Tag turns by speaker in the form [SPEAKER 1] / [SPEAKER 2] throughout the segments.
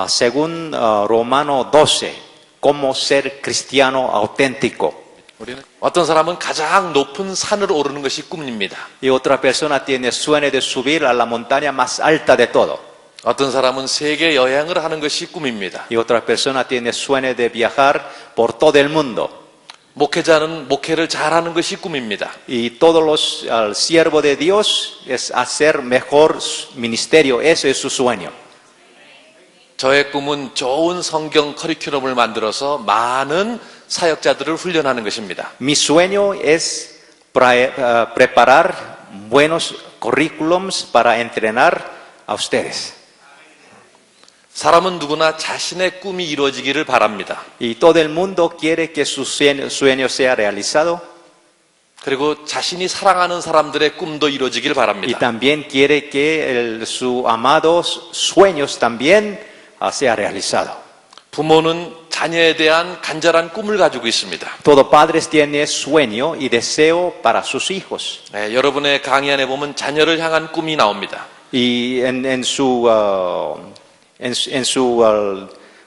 [SPEAKER 1] Según Romano 12, cómo ser cristiano auténtico.
[SPEAKER 2] 우리는 어떤 사람은 가장 높은 산을 오르는 것이 꿈입니다.
[SPEAKER 1] Y otra persona tiene sueño de subir a la montaña más alta de todo.
[SPEAKER 2] 어떤 사람은 세계 여행을 하는 것이 꿈입니다.
[SPEAKER 1] Y otra persona tiene sueño de viajar por todo el mundo.
[SPEAKER 2] 목회자는 목회를 잘하는 것이 꿈입니다.
[SPEAKER 1] Y todos los siervos de Dios es hacer mejor ministerio. Eso es su sueño.
[SPEAKER 2] 저의 꿈은 좋은 성경 커리큘럼을 만들어서 많은 사역자들을 훈련하는 것입니다.
[SPEAKER 1] Mi sueño es preparar buenos currículums para entrenar a ustedes.
[SPEAKER 2] 사람은 누구나 자신의 꿈이 이루어지기를 바랍니다.
[SPEAKER 1] Y todo el mundo quiere que su sueño sea realizado.
[SPEAKER 2] 그리고 자신이 사랑하는 사람들의 꿈도 이루어지길
[SPEAKER 1] Y
[SPEAKER 2] 바랍니다.
[SPEAKER 1] también quiere que sus amados sueños también sea realizado.
[SPEAKER 2] 부모는 자녀에 대한 간절한 꿈을 가지고 있습니다.
[SPEAKER 1] Todo padres tiene sueño y deseo para sus hijos.
[SPEAKER 2] 네, 여러분의 강의 안에 보면 자녀를 향한 꿈이 나옵니다.
[SPEAKER 1] Y en su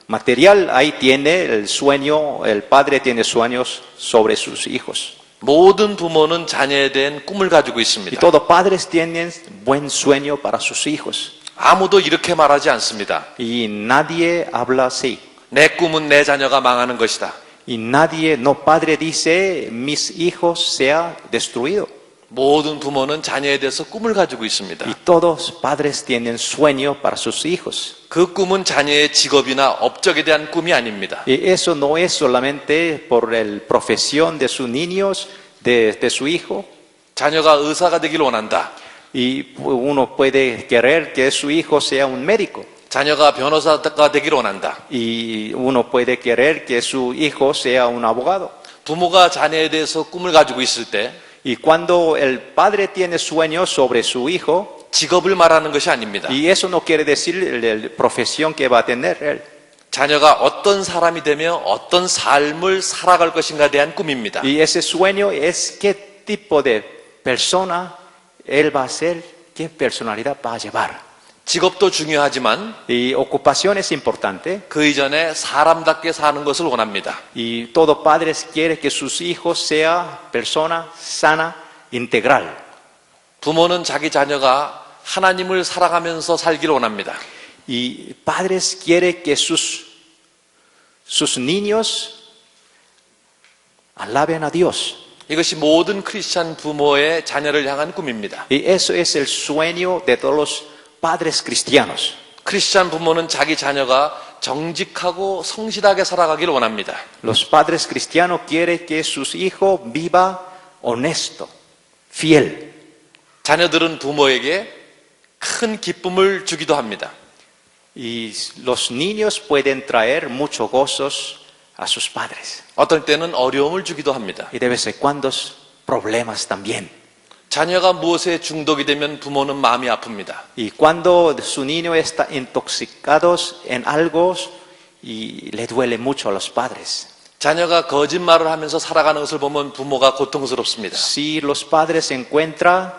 [SPEAKER 1] material ahí tiene el sueño, el padre tiene sueños sobre sus hijos.
[SPEAKER 2] 모든 부모는 자녀에 대한 꿈을 가지고
[SPEAKER 1] Y
[SPEAKER 2] 있습니다.
[SPEAKER 1] todos padres tienen buen sueño para sus hijos.
[SPEAKER 2] 아무도 이렇게 말하지 않습니다.
[SPEAKER 1] Y nadie habla así.
[SPEAKER 2] 내 꿈은 내 자녀가 망하는 것이다.
[SPEAKER 1] Y nadie, no padre dice, mis hijos sea destruido.
[SPEAKER 2] 모든 부모는 자녀에 대해서 꿈을 가지고 있습니다.
[SPEAKER 1] Y todos padres tienen sueño para sus hijos.
[SPEAKER 2] 그 꿈은 자녀의 직업이나 업적에 대한 꿈이 아닙니다.
[SPEAKER 1] Y eso no es solamente por la profesión de sus niños, de su hijo.
[SPEAKER 2] 자녀가 의사가 되길 원한다.
[SPEAKER 1] Y uno puede querer que su hijo sea un médico.
[SPEAKER 2] 자녀가 변호사가 되길 원한다.
[SPEAKER 1] Y uno puede querer que su hijo sea un abogado.
[SPEAKER 2] 부모가 자녀에 대해서 꿈을 가지고 있을 때
[SPEAKER 1] Y cuando el padre tiene sueños sobre su hijo,
[SPEAKER 2] 직업을 말하는 것이 아닙니다.
[SPEAKER 1] y eso no quiere decir la profesión que va a tener él.
[SPEAKER 2] 자녀가 어떤 사람이 되며 어떤 삶을 살아갈 것인가에 대한 꿈입니다.
[SPEAKER 1] Y ese sueño es qué tipo de persona él va a ser, qué personalidad va a llevar.
[SPEAKER 2] 직업도 중요하지만
[SPEAKER 1] Y ocupación es importante.
[SPEAKER 2] 그 이전에 사람답게 사는 것을 원합니다.
[SPEAKER 1] Y todo padres quiere que sus hijos sea persona sana, integral.
[SPEAKER 2] 부모는 자기 자녀가 하나님을 사랑하면서 살기를 원합니다.
[SPEAKER 1] Y padres quiere que sus niños alaben a Dios.
[SPEAKER 2] 이것이 모든 크리스찬 부모의 자녀를 향한 꿈입니다.
[SPEAKER 1] Y eso es el sueño de todos los padres cristianos.
[SPEAKER 2] 크리스찬 부모는 자기 자녀가 정직하고 성실하게 살아가기를 원합니다.
[SPEAKER 1] Los padres cristianos quieren que sus hijos viva honesto, fiel.
[SPEAKER 2] 자녀들은 부모에게 큰 기쁨을 주기도 합니다.
[SPEAKER 1] Y los niños pueden traer muchos gozos a sus padres.
[SPEAKER 2] 어떨 때는 어려움을 주기도 합니다.
[SPEAKER 1] Y de vez en cuando problemas también.
[SPEAKER 2] 자녀가 무엇에 중독이 되면 부모는 마음이 아픕니다.
[SPEAKER 1] Y cuando su niño está intoxicado en algo y le duele mucho a los padres.
[SPEAKER 2] 자녀가 거짓말을 하면서 살아가는 것을 보면 부모가 고통스럽습니다.
[SPEAKER 1] Si los padres encuentran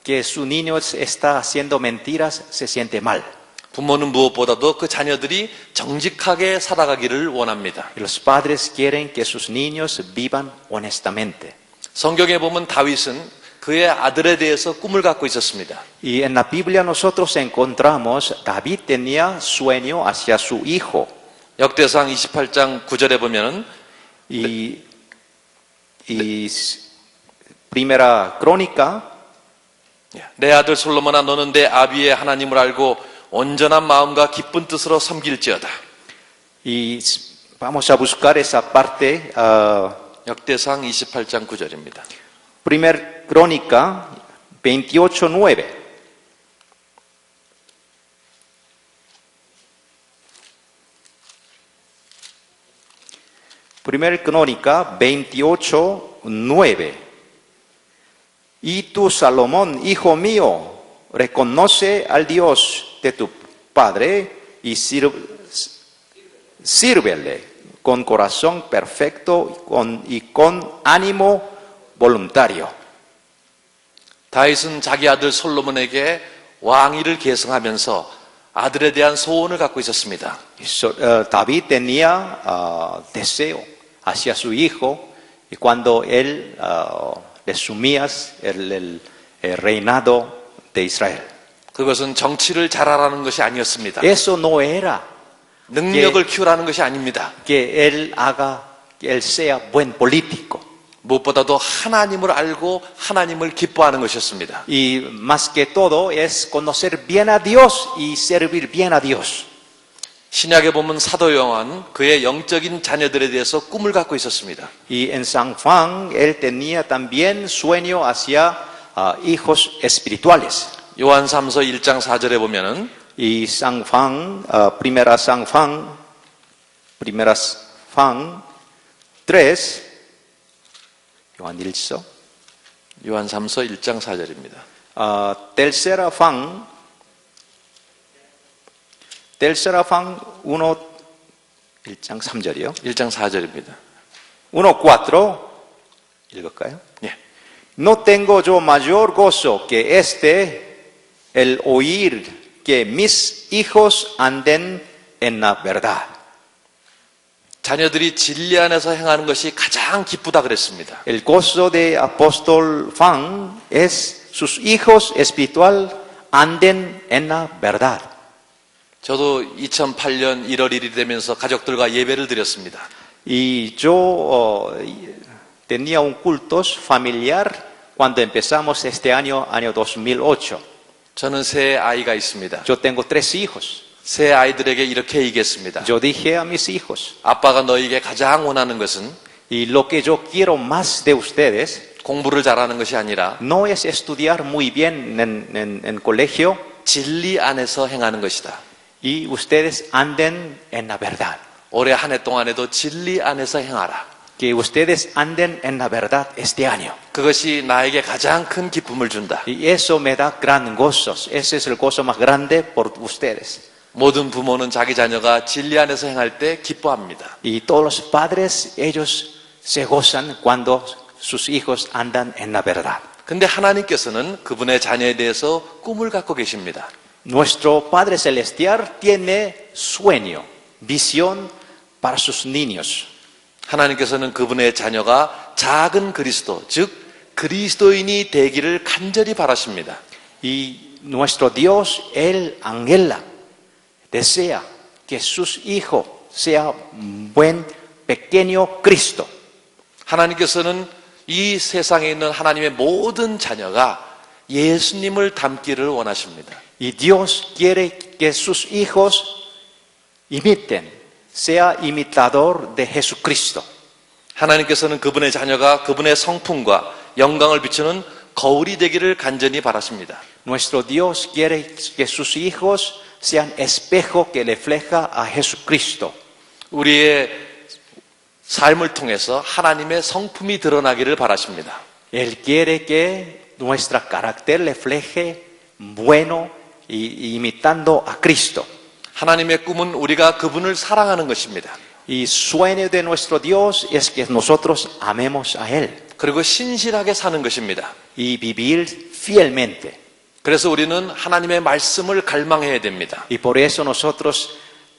[SPEAKER 1] que su niño está haciendo mentiras, se siente mal.
[SPEAKER 2] 부모는 무엇보다도 그 자녀들이 정직하게 살아가기를 원합니다.
[SPEAKER 1] Y los padres quieren que sus niños vivan honestamente.
[SPEAKER 2] 성경에 보면 다윗은 그의 아들에 대해서 꿈을 갖고 있었습니다.
[SPEAKER 1] Y en la Biblia nosotros encontramos, David tenía sueño hacia su hijo.
[SPEAKER 2] 역대상 28장 9절에 보면은
[SPEAKER 1] Y primera crónica,
[SPEAKER 2] 내 아들 솔로몬아 너는 내 아비의 하나님을 알고 온전한 마음과 기쁜 뜻으로 섬길지어다.
[SPEAKER 1] y vamos a buscar esa parte,
[SPEAKER 2] 역대상 28장 9절입니다.
[SPEAKER 1] primer crónica 28:9. Primer crónica 28:9. Y tú, Salomón, hijo mío, reconoce al Dios de tu padre y sírvele con corazón perfecto y con ánimo voluntario.
[SPEAKER 2] 다윗은 자기 아들 솔로몬에게 왕위를 계승하면서 아들에 대한 소원을 갖고 있었습니다.
[SPEAKER 1] David tenía deseo hacia su hijo y cuando él le sumía el reinado de Israel.
[SPEAKER 2] 그것은 정치를 잘하라는 것이 아니었습니다.
[SPEAKER 1] Eso no era
[SPEAKER 2] 능력을 키우라는 것이 아닙니다.
[SPEAKER 1] que él sea buen político.
[SPEAKER 2] 무엇보다도 하나님을 알고 하나님을 기뻐하는 것이었습니다.
[SPEAKER 1] Y más que todo es conocer bien a Dios y servir bien a Dios.
[SPEAKER 2] 신약에 보면 사도 요한 그의 영적인 자녀들에 대해서 꿈을 갖고 있었습니다.
[SPEAKER 1] Y en San Juan él tenía también sueño hacia hijos espirituales.
[SPEAKER 2] 요한삼서 1장 4절에 보면은
[SPEAKER 1] Y San Juan, primera San Juan 3, 요한일서,
[SPEAKER 2] 요한삼서 1장 4절입니다.
[SPEAKER 1] tercera Juan 1, 1장 3절이요.
[SPEAKER 2] 1장 4절입니다.
[SPEAKER 1] 1:4 읽을까요?
[SPEAKER 2] 예.
[SPEAKER 1] No tengo yo mayor gozo que el oír que mis hijos anden en la verdad.
[SPEAKER 2] 자녀들이 진리 안에서 행하는 것이 가장 기쁘다 그랬습니다.
[SPEAKER 1] El gozo de apóstol Juan es sus hijos espiritual anden en la verdad.
[SPEAKER 2] 저도 2008년 1월 1일이 되면서 가족들과 예배를 드렸습니다.
[SPEAKER 1] Y yo tenía un culto familiar cuando empezamos este año 2008.
[SPEAKER 2] 저는 세 아이가 있습니다.
[SPEAKER 1] Yo tengo 3 hijos.
[SPEAKER 2] 세 아이들에게 이렇게 얘기했습니다.
[SPEAKER 1] Yo dije a mis hijos,
[SPEAKER 2] 아빠가 너에게 가장 원하는 것은
[SPEAKER 1] y lo que yo quiero más de ustedes
[SPEAKER 2] 공부를 잘하는 것이 아니라
[SPEAKER 1] no es estudiar muy bien en colegio
[SPEAKER 2] 진리 안에서 행하는 것이다.
[SPEAKER 1] y ustedes anden en la verdad.
[SPEAKER 2] 올해 한 해 동안에도 진리 안에서 행하라.
[SPEAKER 1] Que ustedes anden en la verdad este año.
[SPEAKER 2] 그것이 나에게 가장 큰 기쁨을 준다.
[SPEAKER 1] Y eso me da gran gozo. Ese es el gozo más grande por ustedes.
[SPEAKER 2] 모든 부모는 자기 자녀가 진리 안에서 행할 때 기뻐합니다.
[SPEAKER 1] Y todos los padres, ellos se gozan cuando sus hijos andan en la verdad.
[SPEAKER 2] 근데 하나님께서는 그분의 자녀에 대해서 꿈을 갖고 계십니다.
[SPEAKER 1] Nuestro Padre Celestial tiene sueño, visión para sus niños.
[SPEAKER 2] 하나님께서는 그분의 자녀가 작은 그리스도, 즉 그리스도인이 되기를 간절히 바라십니다.
[SPEAKER 1] Y nuestro Dios, Él anhela, desea que sus hijos sean buen pequeño Cristo.
[SPEAKER 2] 하나님께서는 이 세상에 있는 하나님의 모든 자녀가 예수님을 닮기를 원하십니다.
[SPEAKER 1] Y Dios quiere que sus hijos imiten, sea imitador de Jesucristo.
[SPEAKER 2] 하나님께서는 그분의 자녀가 그분의 성품과 영광을 비추는 거울이 되기를 간절히 바라십니다.
[SPEAKER 1] Nuestro Dios quiere que sus hijos sean espejo que refleja a Jesucristo.
[SPEAKER 2] 우리의 삶을 통해서 하나님의 성품이 드러나기를 바라십니다.
[SPEAKER 1] Él quiere que nuestro carácter refleje bueno y imitando a Cristo.
[SPEAKER 2] 하나님의 꿈은 우리가 그분을 사랑하는 것입니다.
[SPEAKER 1] Y sueño de nuestro Dios es que nosotros amemos a Él
[SPEAKER 2] 그리고 신실하게 사는 것입니다.
[SPEAKER 1] y vivir fielmente.
[SPEAKER 2] 그래서 우리는 하나님의 말씀을 갈망해야 됩니다.
[SPEAKER 1] Y por eso nosotros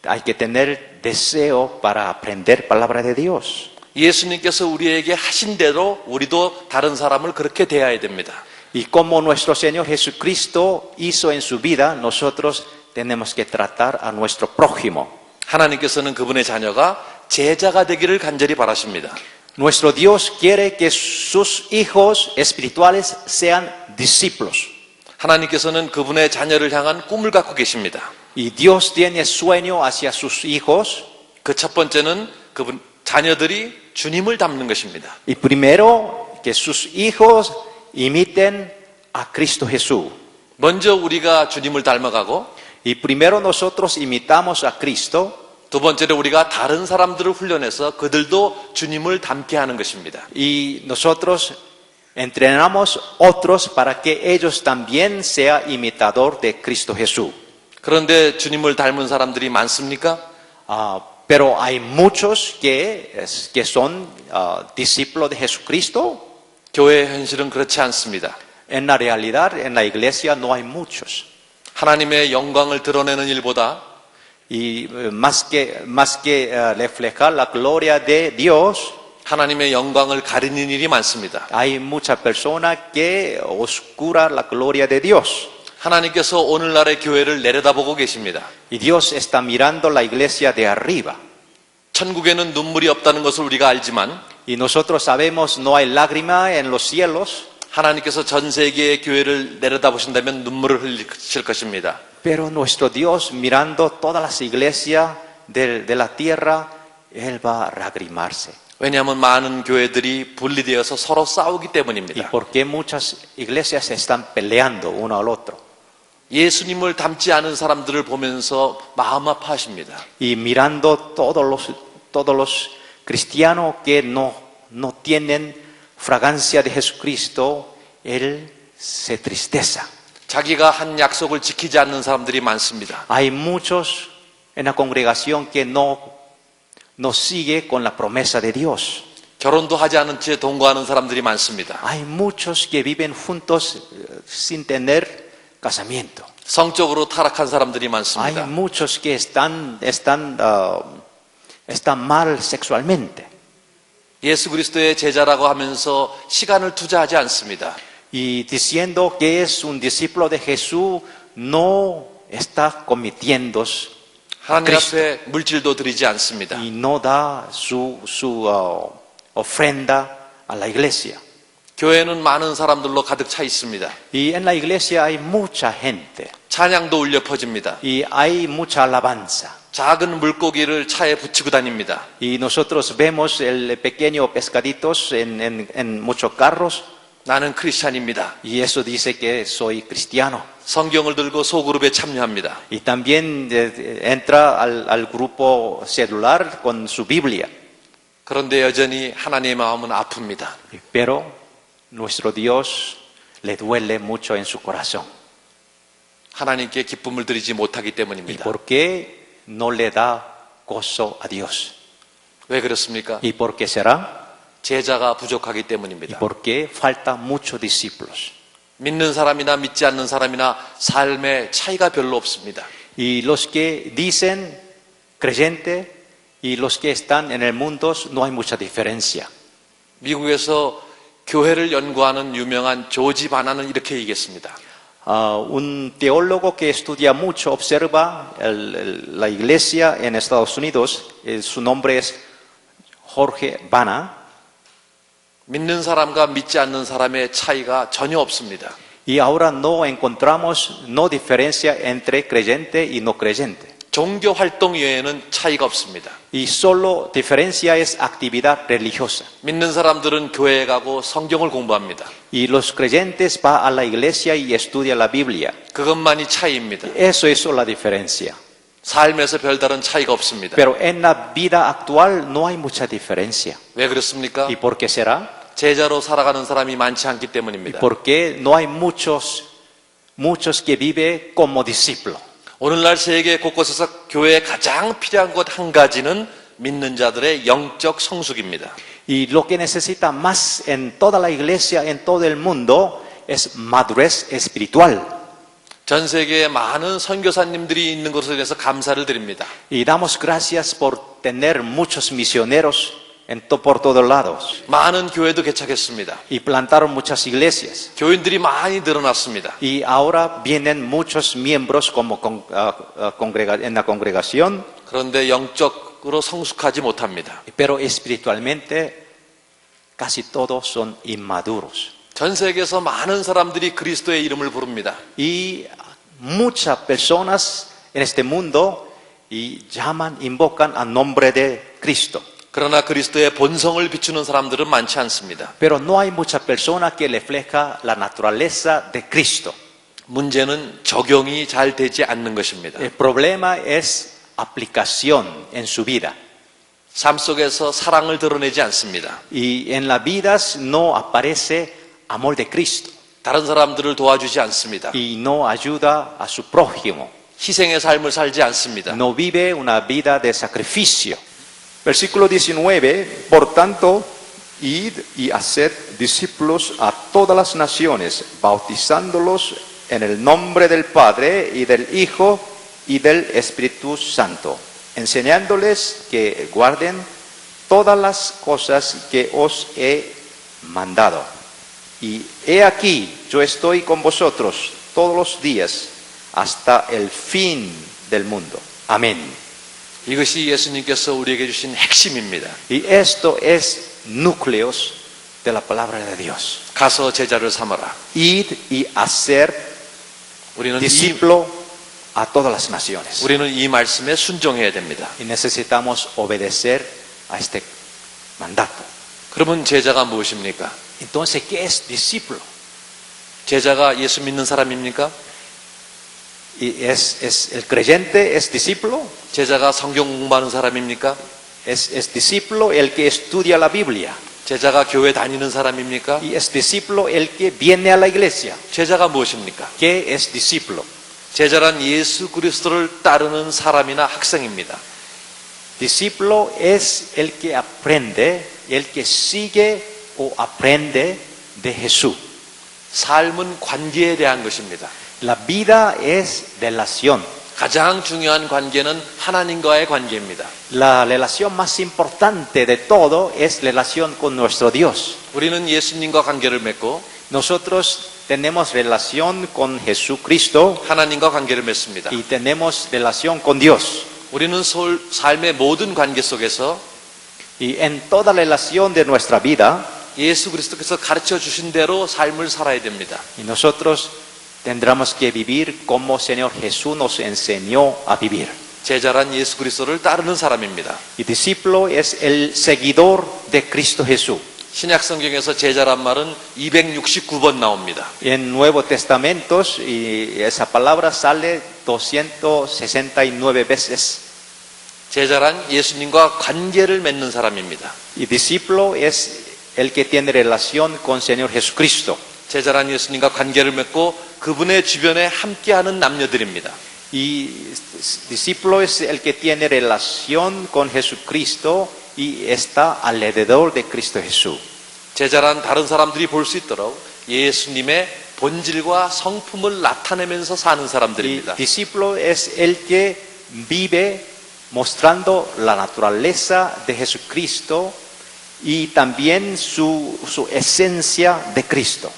[SPEAKER 1] hay que tener deseo para aprender palabra de Dios.
[SPEAKER 2] 예수님께서 우리에게 하신 대로 우리도 다른 사람을 그렇게 대해야 됩니다.
[SPEAKER 1] Y como nuestro Señor Jesucristo hizo en su vida, nosotros tenemos que tratar a nuestro prójimo.
[SPEAKER 2] 하나님께서는 그분의 자녀가 제자가 되기를 간절히 바라십니다.
[SPEAKER 1] Nuestro Dios quiere que sus hijos espirituales sean discípulos.
[SPEAKER 2] 하나님께서는 그분의 자녀를 향한 꿈을 갖고 계십니다.
[SPEAKER 1] Y Dios tiene sueño hacia sus hijos.
[SPEAKER 2] 그 첫 번째는 그분 자녀들이 주님을 닮는 것입니다.
[SPEAKER 1] Y primero, que sus hijos imiten a Cristo Jesús.
[SPEAKER 2] 먼저 우리가 주님을 닮아가고
[SPEAKER 1] Y primero nosotros imitamos a Cristo.
[SPEAKER 2] 두 번째로 우리가 다른 사람들을 훈련해서 그들도 주님을 닮게 하는 것입니다.
[SPEAKER 1] Y nosotros entrenamos otros para que ellos también sean imitador de Cristo Jesús.
[SPEAKER 2] 그런데 주님을 닮은 사람들이 많습니까?
[SPEAKER 1] Pero hay muchos que son discípulos de Jesucristo.
[SPEAKER 2] 교회의 현실은 그렇지 않습니다.
[SPEAKER 1] En la realidad, en la iglesia no hay muchos.
[SPEAKER 2] 하나님의 영광을 드러내는 일보다
[SPEAKER 1] Y más que reflejar la gloria de Dios,
[SPEAKER 2] 하나님의 영광을 가리는 일이 많습니다.
[SPEAKER 1] hay muchas personas que oscuran la gloria de Dios.
[SPEAKER 2] 하나님께서 오늘날의 교회를 내려다보고 계십니다.
[SPEAKER 1] Y Dios está mirando la iglesia de arriba.
[SPEAKER 2] 천국에는 눈물이 없다는 것을 우리가 알지만
[SPEAKER 1] Y nosotros sabemos no hay lágrima en los cielos,
[SPEAKER 2] 하나님께서 전 세계의 교회를 내려다보신다면 눈물을 흘리실 것입니다.
[SPEAKER 1] pero nuestro Dios mirando todas las iglesias de la tierra, Él va a lagrimarse.
[SPEAKER 2] 왜냐하면 많은 교회들이 분리되어서 서로 싸우기
[SPEAKER 1] ¿Y
[SPEAKER 2] 때문입니다.
[SPEAKER 1] por qué muchas iglesias se están peleando uno al otro?
[SPEAKER 2] 예수님을 닮지 않은 사람들을 보면서 마음 아파하십니다.
[SPEAKER 1] Y mirando todos los cristianos que no tienen fragancia de Jesucristo, Él se tristeza.
[SPEAKER 2] 자기가 한 약속을 지키지 않는 사람들이 많습니다.
[SPEAKER 1] Hay muchos en la congregación que no sigue con la promesa de Dios.
[SPEAKER 2] 결혼도 하지 않은 채 동거하는 사람들이 많습니다.
[SPEAKER 1] Hay muchos que viven juntos sin tener casamiento.
[SPEAKER 2] 성적으로 타락한 사람들이
[SPEAKER 1] Hay
[SPEAKER 2] 많습니다.
[SPEAKER 1] muchos que están mal sexualmente.
[SPEAKER 2] 예수 그리스도의 제자라고 하면서 시간을 투자하지 않습니다.
[SPEAKER 1] Y diciendo que es un discípulo de Jesús, no está cometiendo
[SPEAKER 2] 하나님 앞에 물질도 드리지 않습니다.
[SPEAKER 1] y no da su ofrenda a la iglesia.
[SPEAKER 2] 교회는 많은 사람들로 가득 차 있습니다.
[SPEAKER 1] Y en la iglesia hay mucha gente
[SPEAKER 2] 찬양도 울려 퍼집니다.
[SPEAKER 1] y hay mucha alabanza.
[SPEAKER 2] 작은 물고기를 차에 붙이고 다닙니다.
[SPEAKER 1] Y nosotros vemos el pequeño pescaditos en muchos carros
[SPEAKER 2] 나는 크리스찬입니다.
[SPEAKER 1] y eso dice que soy cristiano.
[SPEAKER 2] 성경을 들고 소그룹에 참여합니다.
[SPEAKER 1] Y también entra al grupo celular con su Biblia.
[SPEAKER 2] 그런데 여전히 하나님의 마음은 아픕니다.
[SPEAKER 1] Pero nuestro Dios le duele mucho en su corazón.
[SPEAKER 2] 하나님께 기쁨을 드리지 못하기
[SPEAKER 1] ¿Y
[SPEAKER 2] 때문입니다.
[SPEAKER 1] por qué no le da gozo a Dios?
[SPEAKER 2] 왜 그렇습니까?
[SPEAKER 1] ¿Y por qué será?
[SPEAKER 2] 제자가 부족하기
[SPEAKER 1] ¿Y
[SPEAKER 2] 때문입니다.
[SPEAKER 1] por qué falta muchos discípulos?
[SPEAKER 2] 믿는 사람이나 믿지 않는 사람이나 삶의 차이가 별로 없습니다.
[SPEAKER 1] Y los que dicen creyente y los que están en el mundo no hay mucha diferencia.
[SPEAKER 2] 미국에서 교회를 연구하는 유명한 조지 바나는 이렇게 얘기했습니다.
[SPEAKER 1] Un teólogo que estudia mucho observa la iglesia en Estados Unidos, su nombre es Jorge Bana,
[SPEAKER 2] 믿는 사람과 믿지 않는 사람의 차이가 전혀 없습니다.
[SPEAKER 1] y ahora no encontramos no diferencia entre creyente y no creyente.
[SPEAKER 2] 종교 활동 외에는 차이가 없습니다.
[SPEAKER 1] Y solo diferencia es actividad religiosa.
[SPEAKER 2] 믿는 사람들은 교회에 가고 성경을 공부합니다.
[SPEAKER 1] Y los creyentes van a la iglesia y estudian la Biblia.
[SPEAKER 2] 그것만이 차이입니다.
[SPEAKER 1] Eso es la diferencia.
[SPEAKER 2] 삶에서 별다른 차이가 없습니다.
[SPEAKER 1] Pero en la vida actual no hay mucha diferencia.
[SPEAKER 2] 왜 그렇습니까?
[SPEAKER 1] ¿Y por qué será?
[SPEAKER 2] 제자로 살아가는 사람이 많지 않기
[SPEAKER 1] ¿Y
[SPEAKER 2] 때문입니다.
[SPEAKER 1] por qué no hay muchos que viven como discípulos?
[SPEAKER 2] 오늘날 세계 곳곳에서 교회에 가장 필요한 것 한 가지는 믿는 자들의 영적 성숙입니다.
[SPEAKER 1] Y lo que necesita más en toda la iglesia, en todo el mundo, es madurez espiritual.
[SPEAKER 2] 전 세계에 많은 선교사님들이 있는 것에 대해서 감사를 드립니다.
[SPEAKER 1] Y damos gracias por tener muchos misioneros por todos lados.
[SPEAKER 2] 많은 교회도 개척했습니다.
[SPEAKER 1] Y plantaron muchas iglesias.
[SPEAKER 2] 교인들이 많이 늘어났습니다.
[SPEAKER 1] Y ahora vienen muchos miembros como en la congregación,
[SPEAKER 2] 그런데 영적으로 성숙하지 못합니다.
[SPEAKER 1] pero espiritualmente casi todos son inmaduros.
[SPEAKER 2] 전 세계에서 많은 사람들이 그리스도의 이름을 부릅니다.
[SPEAKER 1] Y muchas personas en este mundo invocan al nombre de Cristo.
[SPEAKER 2] 그러나 그리스도의 본성을 비추는 사람들은 많지 않습니다.
[SPEAKER 1] Pero no hay muchas personas que reflejan la naturaleza de Cristo.
[SPEAKER 2] 문제는 적용이 잘 되지 않는 것입니다.
[SPEAKER 1] El problema es aplicación en su vida.
[SPEAKER 2] 삶 속에서 사랑을 드러내지 않습니다.
[SPEAKER 1] Y en las vidas no aparece amor de Cristo.
[SPEAKER 2] 다른 사람들을 도와주지 않습니다.
[SPEAKER 1] Y no ayuda a su prójimo.
[SPEAKER 2] 희생의 삶을 살지 않습니다.
[SPEAKER 1] No vive una vida de sacrificio. Versículo 19, por tanto, id y haced discípulos a todas las naciones, bautizándolos en el nombre del Padre y del Hijo y del Espíritu Santo, enseñándoles que guarden todas las cosas que os he mandado. Y he aquí, yo estoy con vosotros todos los días hasta el fin del mundo. Amén.
[SPEAKER 2] 이것이 예수님께서 우리에게 주신 핵심입니다.
[SPEAKER 1] Y esto es núcleos de la palabra de Dios.
[SPEAKER 2] 가서 제자를 삼아라.
[SPEAKER 1] Ir y hacer
[SPEAKER 2] 우리는
[SPEAKER 1] discípulo a todas las naciones.
[SPEAKER 2] 우리는 이 말씀에 순종해야 됩니다.
[SPEAKER 1] Y necesitamos obedecer a este mandato.
[SPEAKER 2] 그러면 제자가 무엇입니까?
[SPEAKER 1] Entonces, ¿qué es discípulo?
[SPEAKER 2] 제자가 예수 믿는 사람입니까?
[SPEAKER 1] ¿Y es el creyente es discípulo?
[SPEAKER 2] 제자가 성경 공부하는 사람입니까?
[SPEAKER 1] ¿Es discípulo el que estudia la Biblia?
[SPEAKER 2] 제자가 교회 다니는 사람입니까?
[SPEAKER 1] ¿Y es discípulo el que viene a la iglesia?
[SPEAKER 2] 제자가 무엇입니까?
[SPEAKER 1] ¿Qué es discípulo?
[SPEAKER 2] 제자란 예수 그리스도를 따르는 사람이나 학생입니다.
[SPEAKER 1] Discípulo es el que aprende, el que sigue o aprende de Jesús.
[SPEAKER 2] 삶은 관계에 대한 것입니다.
[SPEAKER 1] La vida es relación.
[SPEAKER 2] 가장 중요한 관계는 하나님과의 관계입니다.
[SPEAKER 1] La relación más importante de todo es relación con nuestro Dios.
[SPEAKER 2] 우리는 예수님과 관계를 맺고
[SPEAKER 1] Nosotros tenemos relación con Jesucristo
[SPEAKER 2] 하나님과 관계를 맺습니다.
[SPEAKER 1] y tenemos relación con Dios.
[SPEAKER 2] 우리는 삶의 모든 관계 속에서
[SPEAKER 1] Y en toda relación de nuestra vida,
[SPEAKER 2] 예수 그리스도께서 가르쳐 주신 대로 삶을 살아야 됩니다.
[SPEAKER 1] y nosotros tendremos que vivir como Señor Jesús nos enseñó a vivir.
[SPEAKER 2] 제자란 예수 그리스도를 따르는 사람입니다.
[SPEAKER 1] Y discípulo es el seguidor de Cristo Jesús.
[SPEAKER 2] 신약 성경에서 제자란 말은 269번 나옵니다.
[SPEAKER 1] En Nuevo Testamento, y esa palabra sale 269 veces.
[SPEAKER 2] 제자란 예수님과 관계를 맺는 사람입니다.
[SPEAKER 1] Y discípulo es el que tiene relación con Señor Jesucristo.
[SPEAKER 2] 제자란 예수님과 관계를 맺고 그분의 주변에 함께하는 남녀들입니다.
[SPEAKER 1] Y discípulo es el que tiene relación con Jesucristo y está alrededor de Cristo Jesús.
[SPEAKER 2] 제자란 다른 사람들이 볼 수 있도록 예수님의 본질과 성품을 나타내면서 사는
[SPEAKER 1] Y
[SPEAKER 2] 사람들입니다.
[SPEAKER 1] discípulo es el que vive mostrando la naturaleza de Jesucristo y también su esencia de Cristo.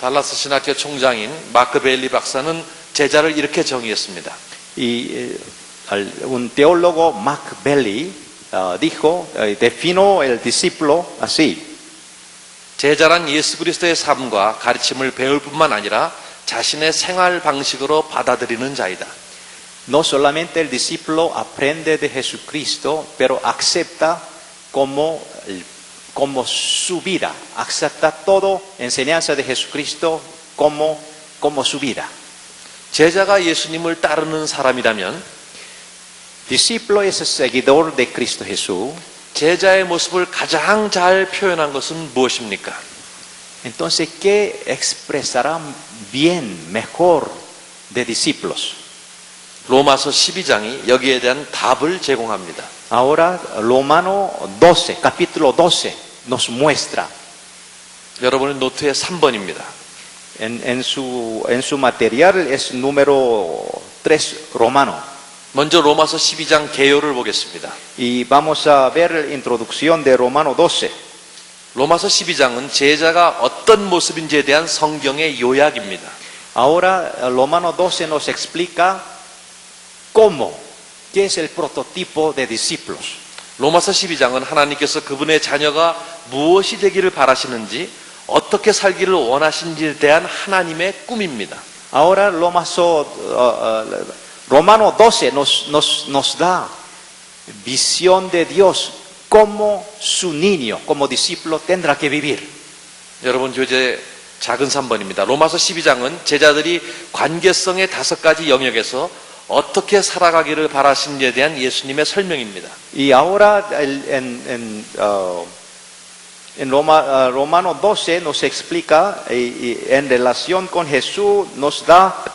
[SPEAKER 2] 달라스 신학교 총장인 마크 베일리 박사는 제자를 이렇게 정의했습니다.
[SPEAKER 1] Y un teólogo, Mark Belly, definió el discípulo así.
[SPEAKER 2] 제자란 예수 그리스도의 삶과 가르침을 배울 뿐만 아니라 자신의 생활 방식으로 받아들이는 자이다.
[SPEAKER 1] No solamente el discípulo aprende de Jesucristo, pero acepta como su vida, acepta toda enseñanza de Jesucristo como su vida.
[SPEAKER 2] 제자가 예수님을 따르는 사람이라면
[SPEAKER 1] Discípulo es el seguidor de Cristo Jesús.
[SPEAKER 2] 제자의 모습을 가장 잘 표현한 것은 무엇입니까?
[SPEAKER 1] Entonces, ¿qué expresará bien, mejor de discípulos?
[SPEAKER 2] 로마서 12장이 여기에 대한 답을 제공합니다.
[SPEAKER 1] Ahora, Romano 12, capítulo 12, nos muestra
[SPEAKER 2] 여러분의 노트에 3번입니다.
[SPEAKER 1] en su material es número 3 romano.
[SPEAKER 2] 먼저 로마서 12장 개요를 보겠습니다.
[SPEAKER 1] Y vamos a ver la introducción de Romano 12.
[SPEAKER 2] 로마서 12장은 제자가 어떤 모습인지에 대한 성경의 요약입니다.
[SPEAKER 1] Ahora, Romano 12 nos explica cómo, qué es el prototipo de discípulos.
[SPEAKER 2] 로마서 12장은 하나님께서 그분의 자녀가 무엇이 되기를 바라시는지 어떻게 살기를 원하신지에 대한 하나님의 꿈입니다.
[SPEAKER 1] Ahora, Romano 12 nos da visión de Dios, cómo su niño, como discípulo, tendrá que vivir.
[SPEAKER 2] 여러분 교재 작은 3번입니다. 로마서 12장은 제자들이 관계성의 5가지 영역에서 어떻게 살아가기를 바라시는지에 대한 예수님의 설명입니다.
[SPEAKER 1] Y ahora en Romano 12 nos explica, en relación con Jesús, nos da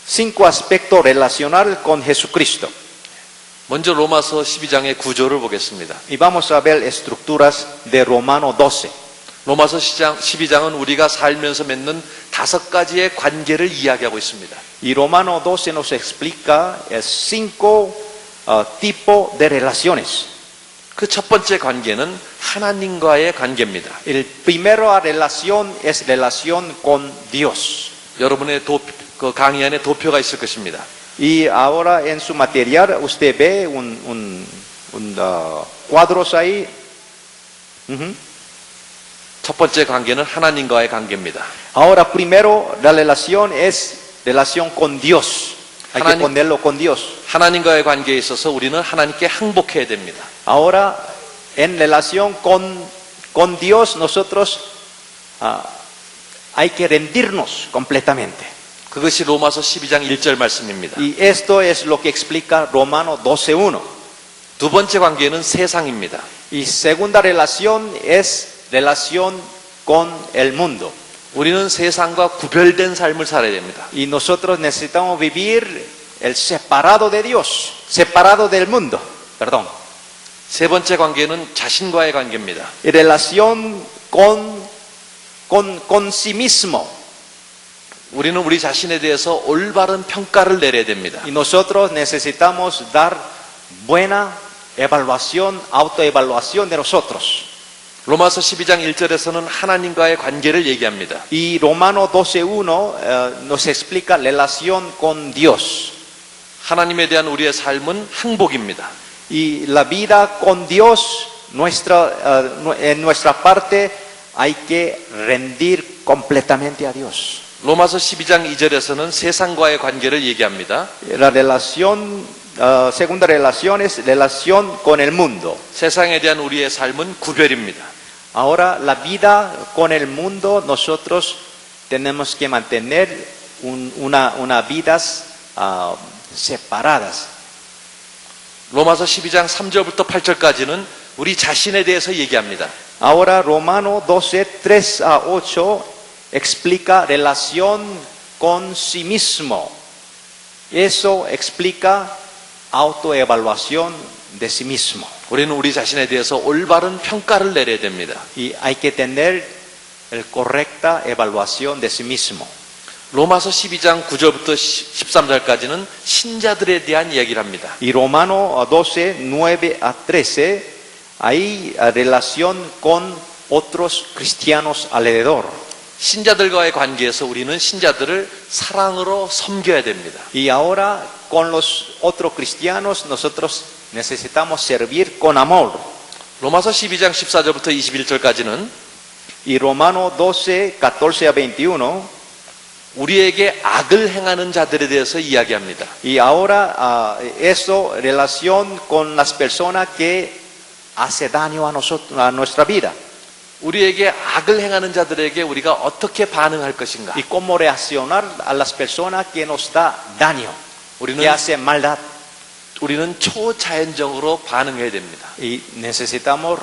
[SPEAKER 1] 5 aspectos relacionados con Jesucristo.
[SPEAKER 2] 먼저 로마서 12장의 구조를 보겠습니다.
[SPEAKER 1] Y vamos a ver estructuras de Romano 12.
[SPEAKER 2] 로마서 12장은 우리가 살면서 맺는 다섯 가지의 관계를 이야기하고 있습니다.
[SPEAKER 1] Y Romano 12 nos explica 5 tipos de relaciones.
[SPEAKER 2] 그 첫 번째 관계는 하나님과의 관계입니다.
[SPEAKER 1] El primero relación es relación con Dios.
[SPEAKER 2] 여러분의 그 강의 안에 도표가 있을 것입니다.
[SPEAKER 1] Y ahora en su material usted ve cuadros ahí. Ujú.
[SPEAKER 2] 첫 번째 관계는 하나님과의 관계입니다.
[SPEAKER 1] Ahora primero la relación es relación con Dios. Hay que
[SPEAKER 2] 하나님-
[SPEAKER 1] ponerlo con Dios.
[SPEAKER 2] 하나님과의 관계에 있어서 우리는 하나님께 항복해야 됩니다.
[SPEAKER 1] Ahora en relación con Dios nosotros hay que rendirnos completamente.
[SPEAKER 2] 그것이 로마서 12장 1절 말씀입니다.
[SPEAKER 1] Y esto es lo que explica Romano 12:1.
[SPEAKER 2] 두 번째 관계는 세상입니다.
[SPEAKER 1] Y segunda relación es relación con el mundo.
[SPEAKER 2] 우리는 세상과 구별된 삶을 살아야 됩니다.
[SPEAKER 1] Y nosotros necesitamos vivir el separado de Dios, separado del mundo. Perdón.
[SPEAKER 2] 세 번째 관계는 자신과의 관계입니다.
[SPEAKER 1] Y relación con sí mismo.
[SPEAKER 2] 우리는 우리 자신에 대해서 올바른 평가를 내려야 됩니다.
[SPEAKER 1] Y nosotros necesitamos dar buena evaluación, autoevaluación de nosotros.
[SPEAKER 2] 로마서 12장 1절에서는 하나님과의 관계를 얘기합니다.
[SPEAKER 1] Y Romano 12:1 nos explica relación con Dios.
[SPEAKER 2] 하나님에 대한 우리의 삶은 항복입니다.
[SPEAKER 1] Y la vida con Dios, en nuestra parte, hay que rendir completamente a Dios.
[SPEAKER 2] 로마서 12장 2절에서는 세상과의 관계를 얘기합니다.
[SPEAKER 1] La relación, segunda relación es relación con el mundo.
[SPEAKER 2] 세상에 대한 우리의 삶은 구별입니다.
[SPEAKER 1] Ahora, la vida con el mundo, nosotros tenemos que mantener una vidas separadas.
[SPEAKER 2] 로마서 12장 3절부터 8절까지는 우리 자신에 대해서 얘기합니다.
[SPEAKER 1] Ahora, Romano 12, 3 a 8 explica relación con sí mismo. Eso explica autoevaluación de sí mismo.
[SPEAKER 2] 우리는 우리 자신에 대해서 올바른 평가를 내려야 됩니다.
[SPEAKER 1] Y hay que tener la correcta evaluación de sí mismo.
[SPEAKER 2] 로마서 12장 9절부터 13절까지는 신자들에 대한 이야기를 합니다.
[SPEAKER 1] Y Romano 12, 9 a 13, hay relación con otros cristianos alrededor.
[SPEAKER 2] 신자들과의 관계에서 우리는 신자들을 사랑으로 섬겨야 됩니다.
[SPEAKER 1] Y ahora con los otros cristianos nosotros necesitamos servir con amor.
[SPEAKER 2] 로마서 12장 14절부터 21절까지는
[SPEAKER 1] Y Romano 12, 14 a 21,
[SPEAKER 2] 우리에게 악을 행하는 자들에 대해서 이야기합니다.
[SPEAKER 1] y ahora eso relación con las personas que hace daño a nosotros, a nuestra vida.
[SPEAKER 2] 우리에게 악을 행하는 자들에게 우리가 어떻게 반응할 것인가?
[SPEAKER 1] Y cómo reaccionar a las personas que nos da daño,
[SPEAKER 2] 우리는
[SPEAKER 1] que hace maldad.
[SPEAKER 2] 우리는 초자연적으로 반응해야 됩니다.
[SPEAKER 1] Y necesitamos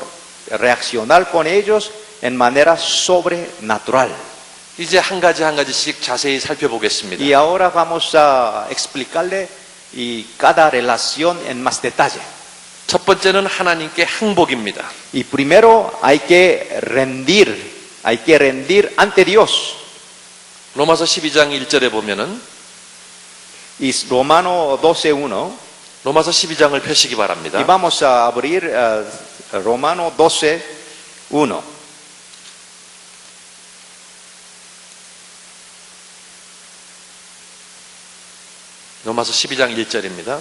[SPEAKER 1] reaccionar con ellos en manera sobrenatural.
[SPEAKER 2] 이제 한 가지씩 자세히 살펴보겠습니다.
[SPEAKER 1] Y ahora vamos a explicarle y cada relación en más detalle.
[SPEAKER 2] 첫 번째는 하나님께 항복입니다.
[SPEAKER 1] Y primero hay que rendir ante Dios.
[SPEAKER 2] 로마서 12장 1절에 보면은
[SPEAKER 1] Y Romano 12:1.
[SPEAKER 2] 로마서 12장을 펴시기 바랍니다.
[SPEAKER 1] Y vamos a abrir Romano 12:1.
[SPEAKER 2] 로마서 12장 1절입니다.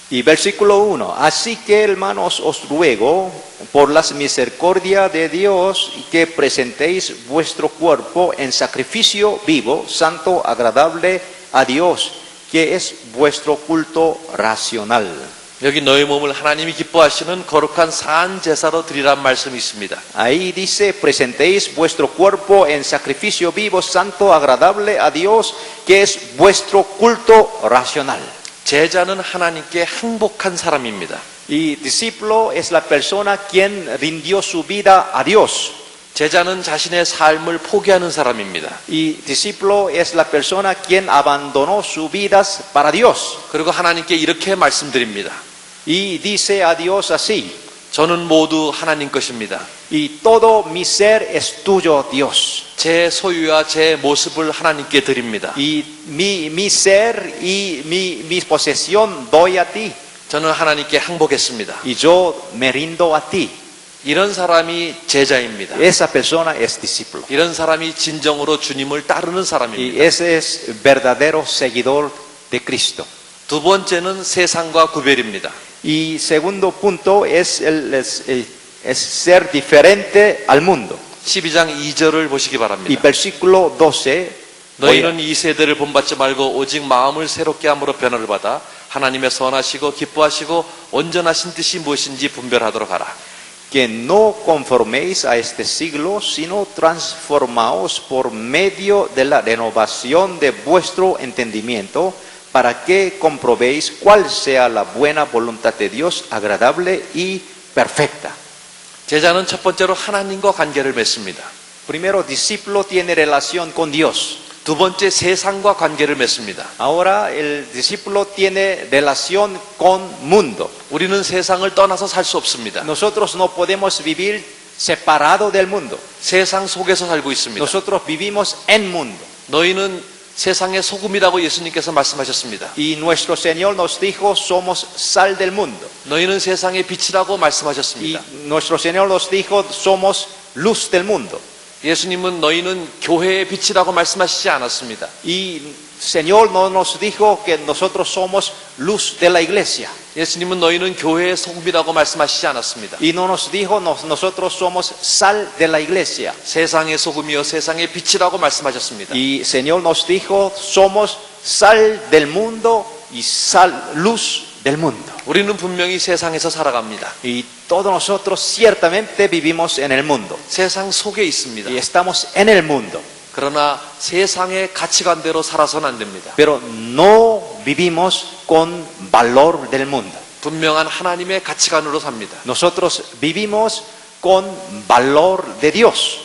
[SPEAKER 1] Y versículo 1. Así que, hermanos, os ruego por las misericordias de Dios que presentéis vuestro cuerpo en sacrificio vivo, santo, agradable a Dios, que es vuestro culto racional.
[SPEAKER 2] 여기 너희 몸을 하나님이 기뻐하시는 거룩한 산 제사로 드리란 말씀이 있습니다.
[SPEAKER 1] Ahí dice, presentéis vuestro cuerpo en sacrificio vivo, santo, agradable a Dios, que es vuestro culto racional.
[SPEAKER 2] 제자는 하나님께 항복한 사람입니다.
[SPEAKER 1] Y discípulo es la persona quien rindió su vida a Dios.
[SPEAKER 2] 제자는 자신의 삶을 포기하는 사람입니다.
[SPEAKER 1] Y discípulo es la persona quien abandonó sus vidas para Dios.
[SPEAKER 2] 그리고 하나님께 이렇게 말씀드립니다.
[SPEAKER 1] Y dice a Dios así.
[SPEAKER 2] 저는 모두 하나님 것입니다.
[SPEAKER 1] y todo mi ser es tuyo, Dios.
[SPEAKER 2] 제 소유와 제 모습을 하나님께 드립니다.
[SPEAKER 1] Y mi ser y mi posesión doy a ti.
[SPEAKER 2] 저는 하나님께 항복했습니다.
[SPEAKER 1] Y yo me rindo a ti.
[SPEAKER 2] 이런 사람이 제자입니다.
[SPEAKER 1] Esa persona es discípulo.
[SPEAKER 2] 이런 사람이 진정으로 주님을 따르는
[SPEAKER 1] Y
[SPEAKER 2] 사람입니다.
[SPEAKER 1] ese es verdadero seguidor de Cristo.
[SPEAKER 2] 두 번째는 세상과 구별입니다.
[SPEAKER 1] Y segundo punto es ser diferente al mundo.
[SPEAKER 2] 12장 2절을 보시기
[SPEAKER 1] Y
[SPEAKER 2] 바랍니다.
[SPEAKER 1] versículo 12.
[SPEAKER 2] 너희는 이 세대를 본받지 말고 오직 마음을 새롭게 함으로 변화를 받아 하나님의 선하시고 기뻐하시고 온전하신 뜻이 무엇인지 분별하도록 하라.
[SPEAKER 1] Que no conforméis a este siglo, sino transformaos por medio de la renovación de vuestro entendimiento, para que comprobéis cuál sea la buena voluntad de Dios, agradable y perfecta.
[SPEAKER 2] 제자는 첫 번째로 하나님과 관계를 맺습니다.
[SPEAKER 1] Primero, discípulo tiene relación con Dios.
[SPEAKER 2] 두 번째 세상과 관계를 맺습니다.
[SPEAKER 1] Ahora, el discípulo tiene relación con mundo.
[SPEAKER 2] 우리는 세상을 떠나서 살 수 없습니다.
[SPEAKER 1] Nosotros no podemos vivir separado del mundo.
[SPEAKER 2] 세상 속에서 살고 있습니다.
[SPEAKER 1] Nosotros vivimos en mundo.
[SPEAKER 2] 너희는 세상의 소금이라고 예수님께서 말씀하셨습니다.
[SPEAKER 1] Y nuestro Señor nos dijo, somos sal del mundo.
[SPEAKER 2] 너희는 세상의 빛이라고
[SPEAKER 1] Y
[SPEAKER 2] 말씀하셨습니다.
[SPEAKER 1] nuestro Señor nos dijo, somos luz del mundo.
[SPEAKER 2] 예수님은 너희는 교회의 빛이라고 말씀하시지 않았습니다.
[SPEAKER 1] Y Señor no nos dijo que nosotros somos luz de la iglesia.
[SPEAKER 2] 예수님은 너희는 교회의 소금이라고 말씀하시지 않았습니다.
[SPEAKER 1] Y no nos dijo, nosotros somos sal de la iglesia.
[SPEAKER 2] 세상의 소금이요 세상의 빛이라고 말씀하셨습니다.
[SPEAKER 1] Y Señor nos dijo, somos sal del mundo y luz del mundo.
[SPEAKER 2] 우리는 분명히 세상에서 살아갑니다.
[SPEAKER 1] Y todos nosotros ciertamente vivimos en el mundo.
[SPEAKER 2] 세상 속에 있습니다.
[SPEAKER 1] Y estamos en el mundo.
[SPEAKER 2] 그러나 세상의 가치관대로 살아서는 안 됩니다.
[SPEAKER 1] Pero no vivimos con valor del mundo.
[SPEAKER 2] 분명한 하나님의 가치관으로 삽니다.
[SPEAKER 1] Nosotros vivimos con valor de Dios.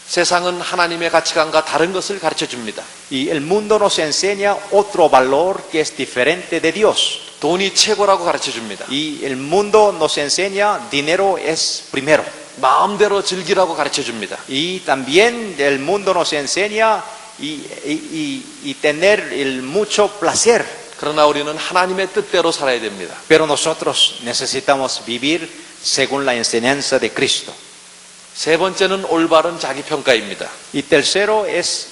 [SPEAKER 2] 세상은 하나님의 가치관과 다른 것을 가르쳐 줍니다.
[SPEAKER 1] Y el mundo nos enseña otro valor que es diferente de Dios.
[SPEAKER 2] 돈이 최고라고 가르쳐 줍니다.
[SPEAKER 1] Y el mundo nos enseña dinero es primero.
[SPEAKER 2] 마음대로 즐기라고 가르쳐 줍니다.
[SPEAKER 1] Y también el mundo nos enseña y tener mucho placer.
[SPEAKER 2] 그러나 우리는 하나님의 뜻대로 살아야 됩니다.
[SPEAKER 1] Pero nosotros necesitamos vivir según la enseñanza de Cristo.
[SPEAKER 2] 세 번째는 올바른 자기평가입니다.
[SPEAKER 1] Y tercero es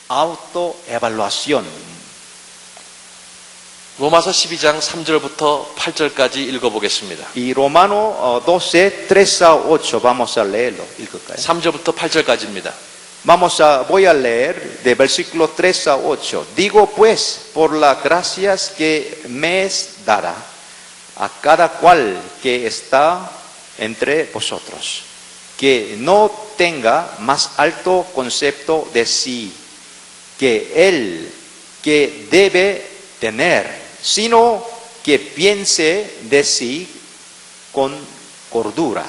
[SPEAKER 1] autoevaluación.
[SPEAKER 2] 로마서 12장 3절부터 8절까지 읽어보겠습니다.
[SPEAKER 1] Y Romano 12, 3 a 8, vamos a leerlo.
[SPEAKER 2] 3절부터 8절까지입니다.
[SPEAKER 1] Voy a leer de versículo 3 a 8. Digo pues, por las gracias que me es dada a cada cual que está entre vosotros, que no tenga más alto concepto de sí que el que debe tener, sino que piense de sí con cordura,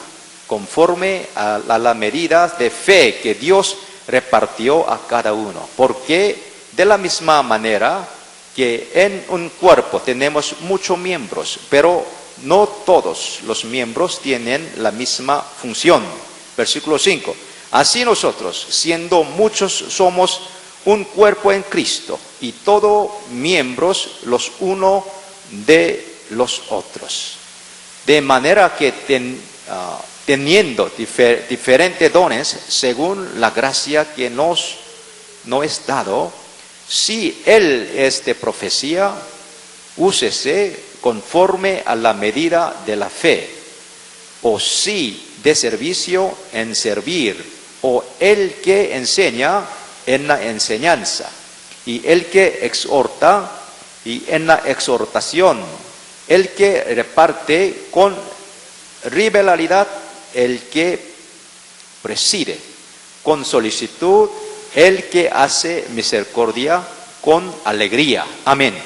[SPEAKER 1] conforme a la medida de fe que Dios repartió a cada uno. Porque de la misma manera que en un cuerpo tenemos muchos miembros, pero no todos los miembros tienen la misma función. Versículo 5. Así nosotros, siendo muchos, somos un cuerpo en Cristo, y todos miembros los unos de los otros. De manera que teniendo diferentes dones, según la gracia que nos es dado, si Él es de profecía, úsese conforme a la medida de la fe, o si de servicio, en servir, o el que enseña, en la enseñanza, y el que exhorta, y en la exhortación, el que reparte con rivalidad, el que preside con solicitud, el que hace misericordia con alegría. Amén.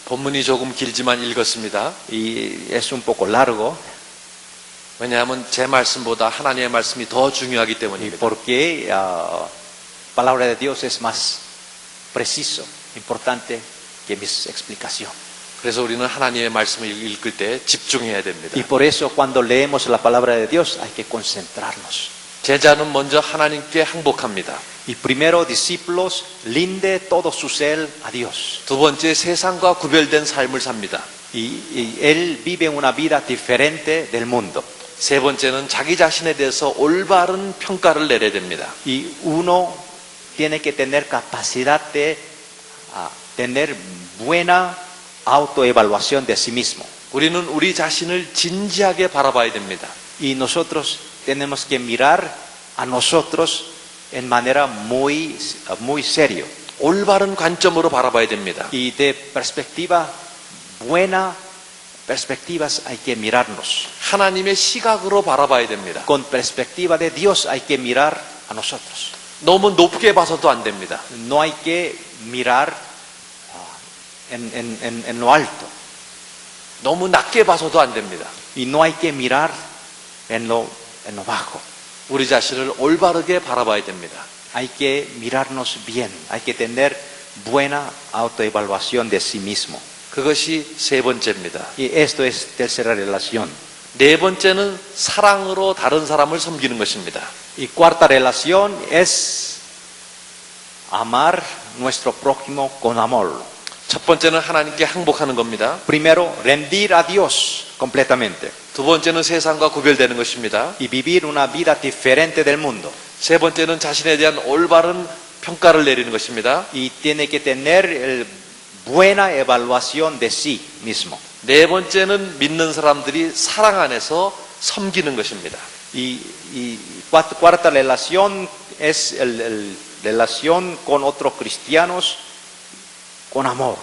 [SPEAKER 2] 본문이 조금 길지만 읽었습니다.
[SPEAKER 1] Y es un poco largo.
[SPEAKER 2] 왜냐하면 제 말씀보다 하나님의 말씀이 더 중요하기
[SPEAKER 1] Y
[SPEAKER 2] 때문입니다.
[SPEAKER 1] porque palabra de Dios es más preciso, importante que mis explicaciones.
[SPEAKER 2] 그래서 우리는 하나님의 말씀을 읽을 때 집중해야 됩니다.
[SPEAKER 1] Y por eso cuando leemos la palabra de Dios hay que concentrarnos.
[SPEAKER 2] 제자는 먼저 하나님께 항복합니다.
[SPEAKER 1] Y primero, discípulos, rinde todo su ser a Dios.
[SPEAKER 2] 두 번째, 세상과 구별된 삶을 삽니다.
[SPEAKER 1] Y él vive una vida diferente del mundo.
[SPEAKER 2] 세 번째는 자기 자신에 대해서 올바른 평가를 내려야 됩니다.
[SPEAKER 1] Y uno tiene que tener capacidad de tener buena autoevaluación de sí mismo.
[SPEAKER 2] 우리는 우리 자신을 진지하게 바라봐야 됩니다.
[SPEAKER 1] Y nosotros tenemos que mirar a nosotros en manera muy serio.
[SPEAKER 2] 올바른 관점으로 바라봐야 됩니다.
[SPEAKER 1] Y de perspectiva buena, perspectivas hay que mirarnos.
[SPEAKER 2] 하나님의 시각으로 바라봐야 됩니다.
[SPEAKER 1] Con perspectiva de Dios hay que mirar a nosotros.
[SPEAKER 2] 너무 높게 봐서도 안 됩니다.
[SPEAKER 1] No hay que mirar en lo alto.
[SPEAKER 2] 너무 낮게 봐서도 안 됩니다.
[SPEAKER 1] Y no hay que mirar en lo bajo.
[SPEAKER 2] 우리 자신을 올바르게 바라봐야 됩니다.
[SPEAKER 1] Hay que mirarnos bien. Hay que tener buena autoevaluación de sí mismo.
[SPEAKER 2] 그것이 세 번째입니다.
[SPEAKER 1] Y esto es tercera relación.
[SPEAKER 2] 네 번째는 사랑으로 다른 사람을 섬기는 것입니다.
[SPEAKER 1] Y cuarta relación es amar nuestro prójimo con amor.
[SPEAKER 2] 첫 번째는 하나님께 항복하는 겁니다.
[SPEAKER 1] Primero, rendir a Dios completamente
[SPEAKER 2] 두 번째는 세상과 구별되는 것입니다.
[SPEAKER 1] y vivir una vida diferente del mundo.
[SPEAKER 2] 세 번째는 자신에 대한 올바른 평가를 내리는 것입니다.
[SPEAKER 1] Y tiene que tener buena evaluación de sí mismo.
[SPEAKER 2] 네 번째는 믿는 사람들이 사랑 안에서 섬기는 것입니다.
[SPEAKER 1] Y cuarta relación es relación con otros cristianos con amor.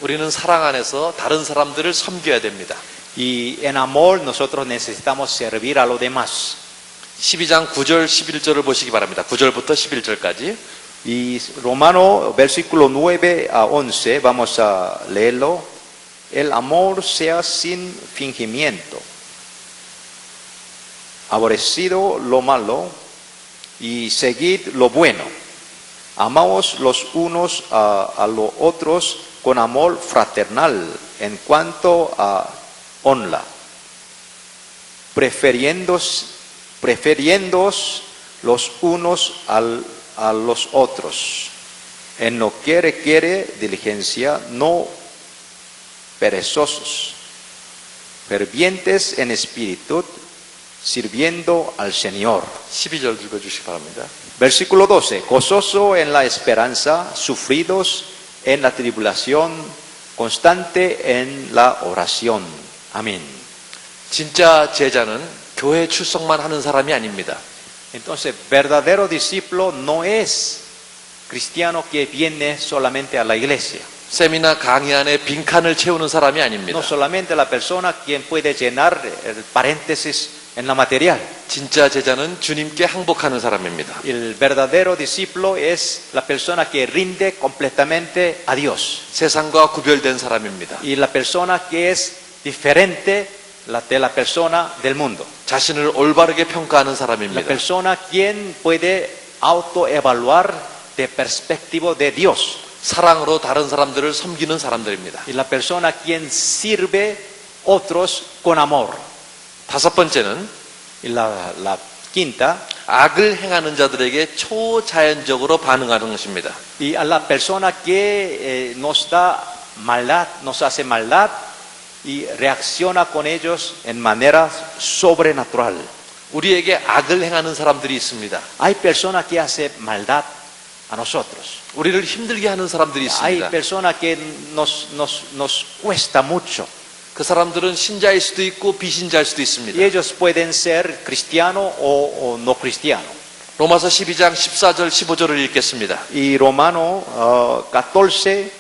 [SPEAKER 2] 우리는 사랑 안에서 다른 사람들을 섬겨야 됩니다.
[SPEAKER 1] Y en amor nosotros necesitamos servir a los demás.
[SPEAKER 2] 12장 9절 11절을 보시기 바랍니다. 9절부터 11절까지.
[SPEAKER 1] Y Romano, versículo 9 a 11, vamos a leerlo. El amor sea sin fingimiento. Aborrecido lo malo y seguid lo bueno. Amaos los unos a los otros con amor fraternal en cuanto a honra, prefiriéndoos los unos a los otros. En lo que requiere diligencia, no perezosos, fervientes en espíritu, sirviendo al Señor.
[SPEAKER 2] 12절 읽어주시기 바랍니다.
[SPEAKER 1] Versículo 12. Gozoso en la esperanza, sufridos en la tribulación, constante en la oración. Amén.
[SPEAKER 2] 진짜 제자는 교회 출석만 하는 사람이 아닙니다.
[SPEAKER 1] Entonces, verdadero discípulo no es cristiano que viene solamente a la iglesia.
[SPEAKER 2] 세미나 강의 안에 빈칸을 채우는 사람이 아닙니다.
[SPEAKER 1] No solamente la persona quien puede llenar el paréntesis en la material.
[SPEAKER 2] 진짜 제자는 주님께 항복하는 사람입니다.
[SPEAKER 1] El verdadero discípulo es la persona que rinde completamente a Dios.
[SPEAKER 2] 세상과 구별된 사람입니다.
[SPEAKER 1] Y la persona que es diferente de la persona del mundo.
[SPEAKER 2] 자신을 올바르게 평가하는
[SPEAKER 1] La
[SPEAKER 2] 사람입니다.
[SPEAKER 1] persona quien puede autoevaluar de perspectiva de Dios.
[SPEAKER 2] 사랑으로 다른 사람들을 섬기는 사람들입니다.
[SPEAKER 1] Y la persona quien sirve otros con amor.
[SPEAKER 2] 다섯 번째는
[SPEAKER 1] Y la quinta,
[SPEAKER 2] 악을 행하는 자들에게 초자연적으로 반응하는 것입니다.
[SPEAKER 1] y a la persona que nos da maldad, nos hace maldad y reacciona con ellos en manera sobrenatural.
[SPEAKER 2] 우리에게 악을 행하는 사람들이 있습니다.
[SPEAKER 1] Hay personas que hacen maldad a nosotros.
[SPEAKER 2] 우리를 힘들게 하는 사람들이
[SPEAKER 1] Hay
[SPEAKER 2] 있습니다.
[SPEAKER 1] personas que nos cuesta mucho.
[SPEAKER 2] 그 사람들은 신자일 수도 있고 비신자일 수도
[SPEAKER 1] Y
[SPEAKER 2] 있습니다.
[SPEAKER 1] ellos pueden ser cristianos o no cristianos.
[SPEAKER 2] 로마서 12장 14절 15절을 읽겠습니다.
[SPEAKER 1] Y Romano 14,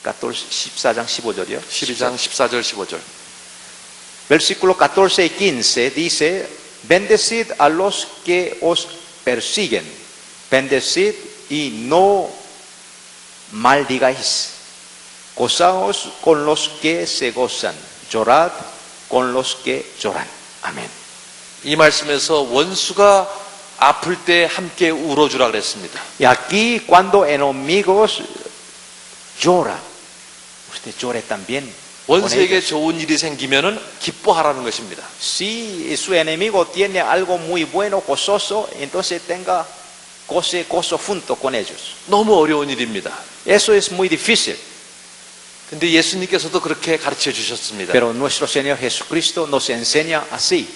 [SPEAKER 1] 14장 15절이요.
[SPEAKER 2] 12장 14절 15절.
[SPEAKER 1] Versículo 14 y 15 dice, bendecid a los que os persiguen, bendecid y no maldigáis, gozaos con los que se gozan, llorad con los que lloran. Amén.
[SPEAKER 2] 이 말씀에서 원수가 아플 때 함께 울어주라 그랬습니다.
[SPEAKER 1] Y aquí cuando enemigos lloran, usted llore también
[SPEAKER 2] 원수에게
[SPEAKER 1] ellos.
[SPEAKER 2] 좋은 일이 생기면은 기뻐하라는 것입니다.
[SPEAKER 1] Si su enemigo tiene algo muy bueno, gozoso, entonces tenga gozo junto con ellos.
[SPEAKER 2] 너무 어려운 일입니다.
[SPEAKER 1] Eso es muy difícil.
[SPEAKER 2] 근데 예수님께서도 그렇게 가르쳐 주셨습니다.
[SPEAKER 1] Pero nuestro Señor Jesucristo nos enseña así.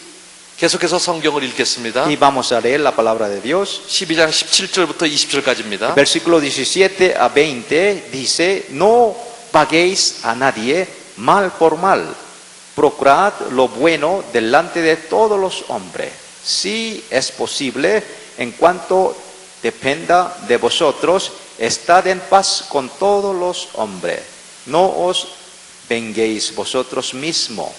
[SPEAKER 2] 계속해서 성경을 읽겠습니다.
[SPEAKER 1] Y vamos a leer la palabra de Dios.
[SPEAKER 2] 12장 17절부터 20절까지입니다.
[SPEAKER 1] Versículo 17 a 20 dice, no paguéis a nadie mal por mal, procurad lo bueno delante de todos los hombres. Si es posible, en cuanto dependa de vosotros, estad en paz con todos los hombres. No os venguéis vosotros mismos,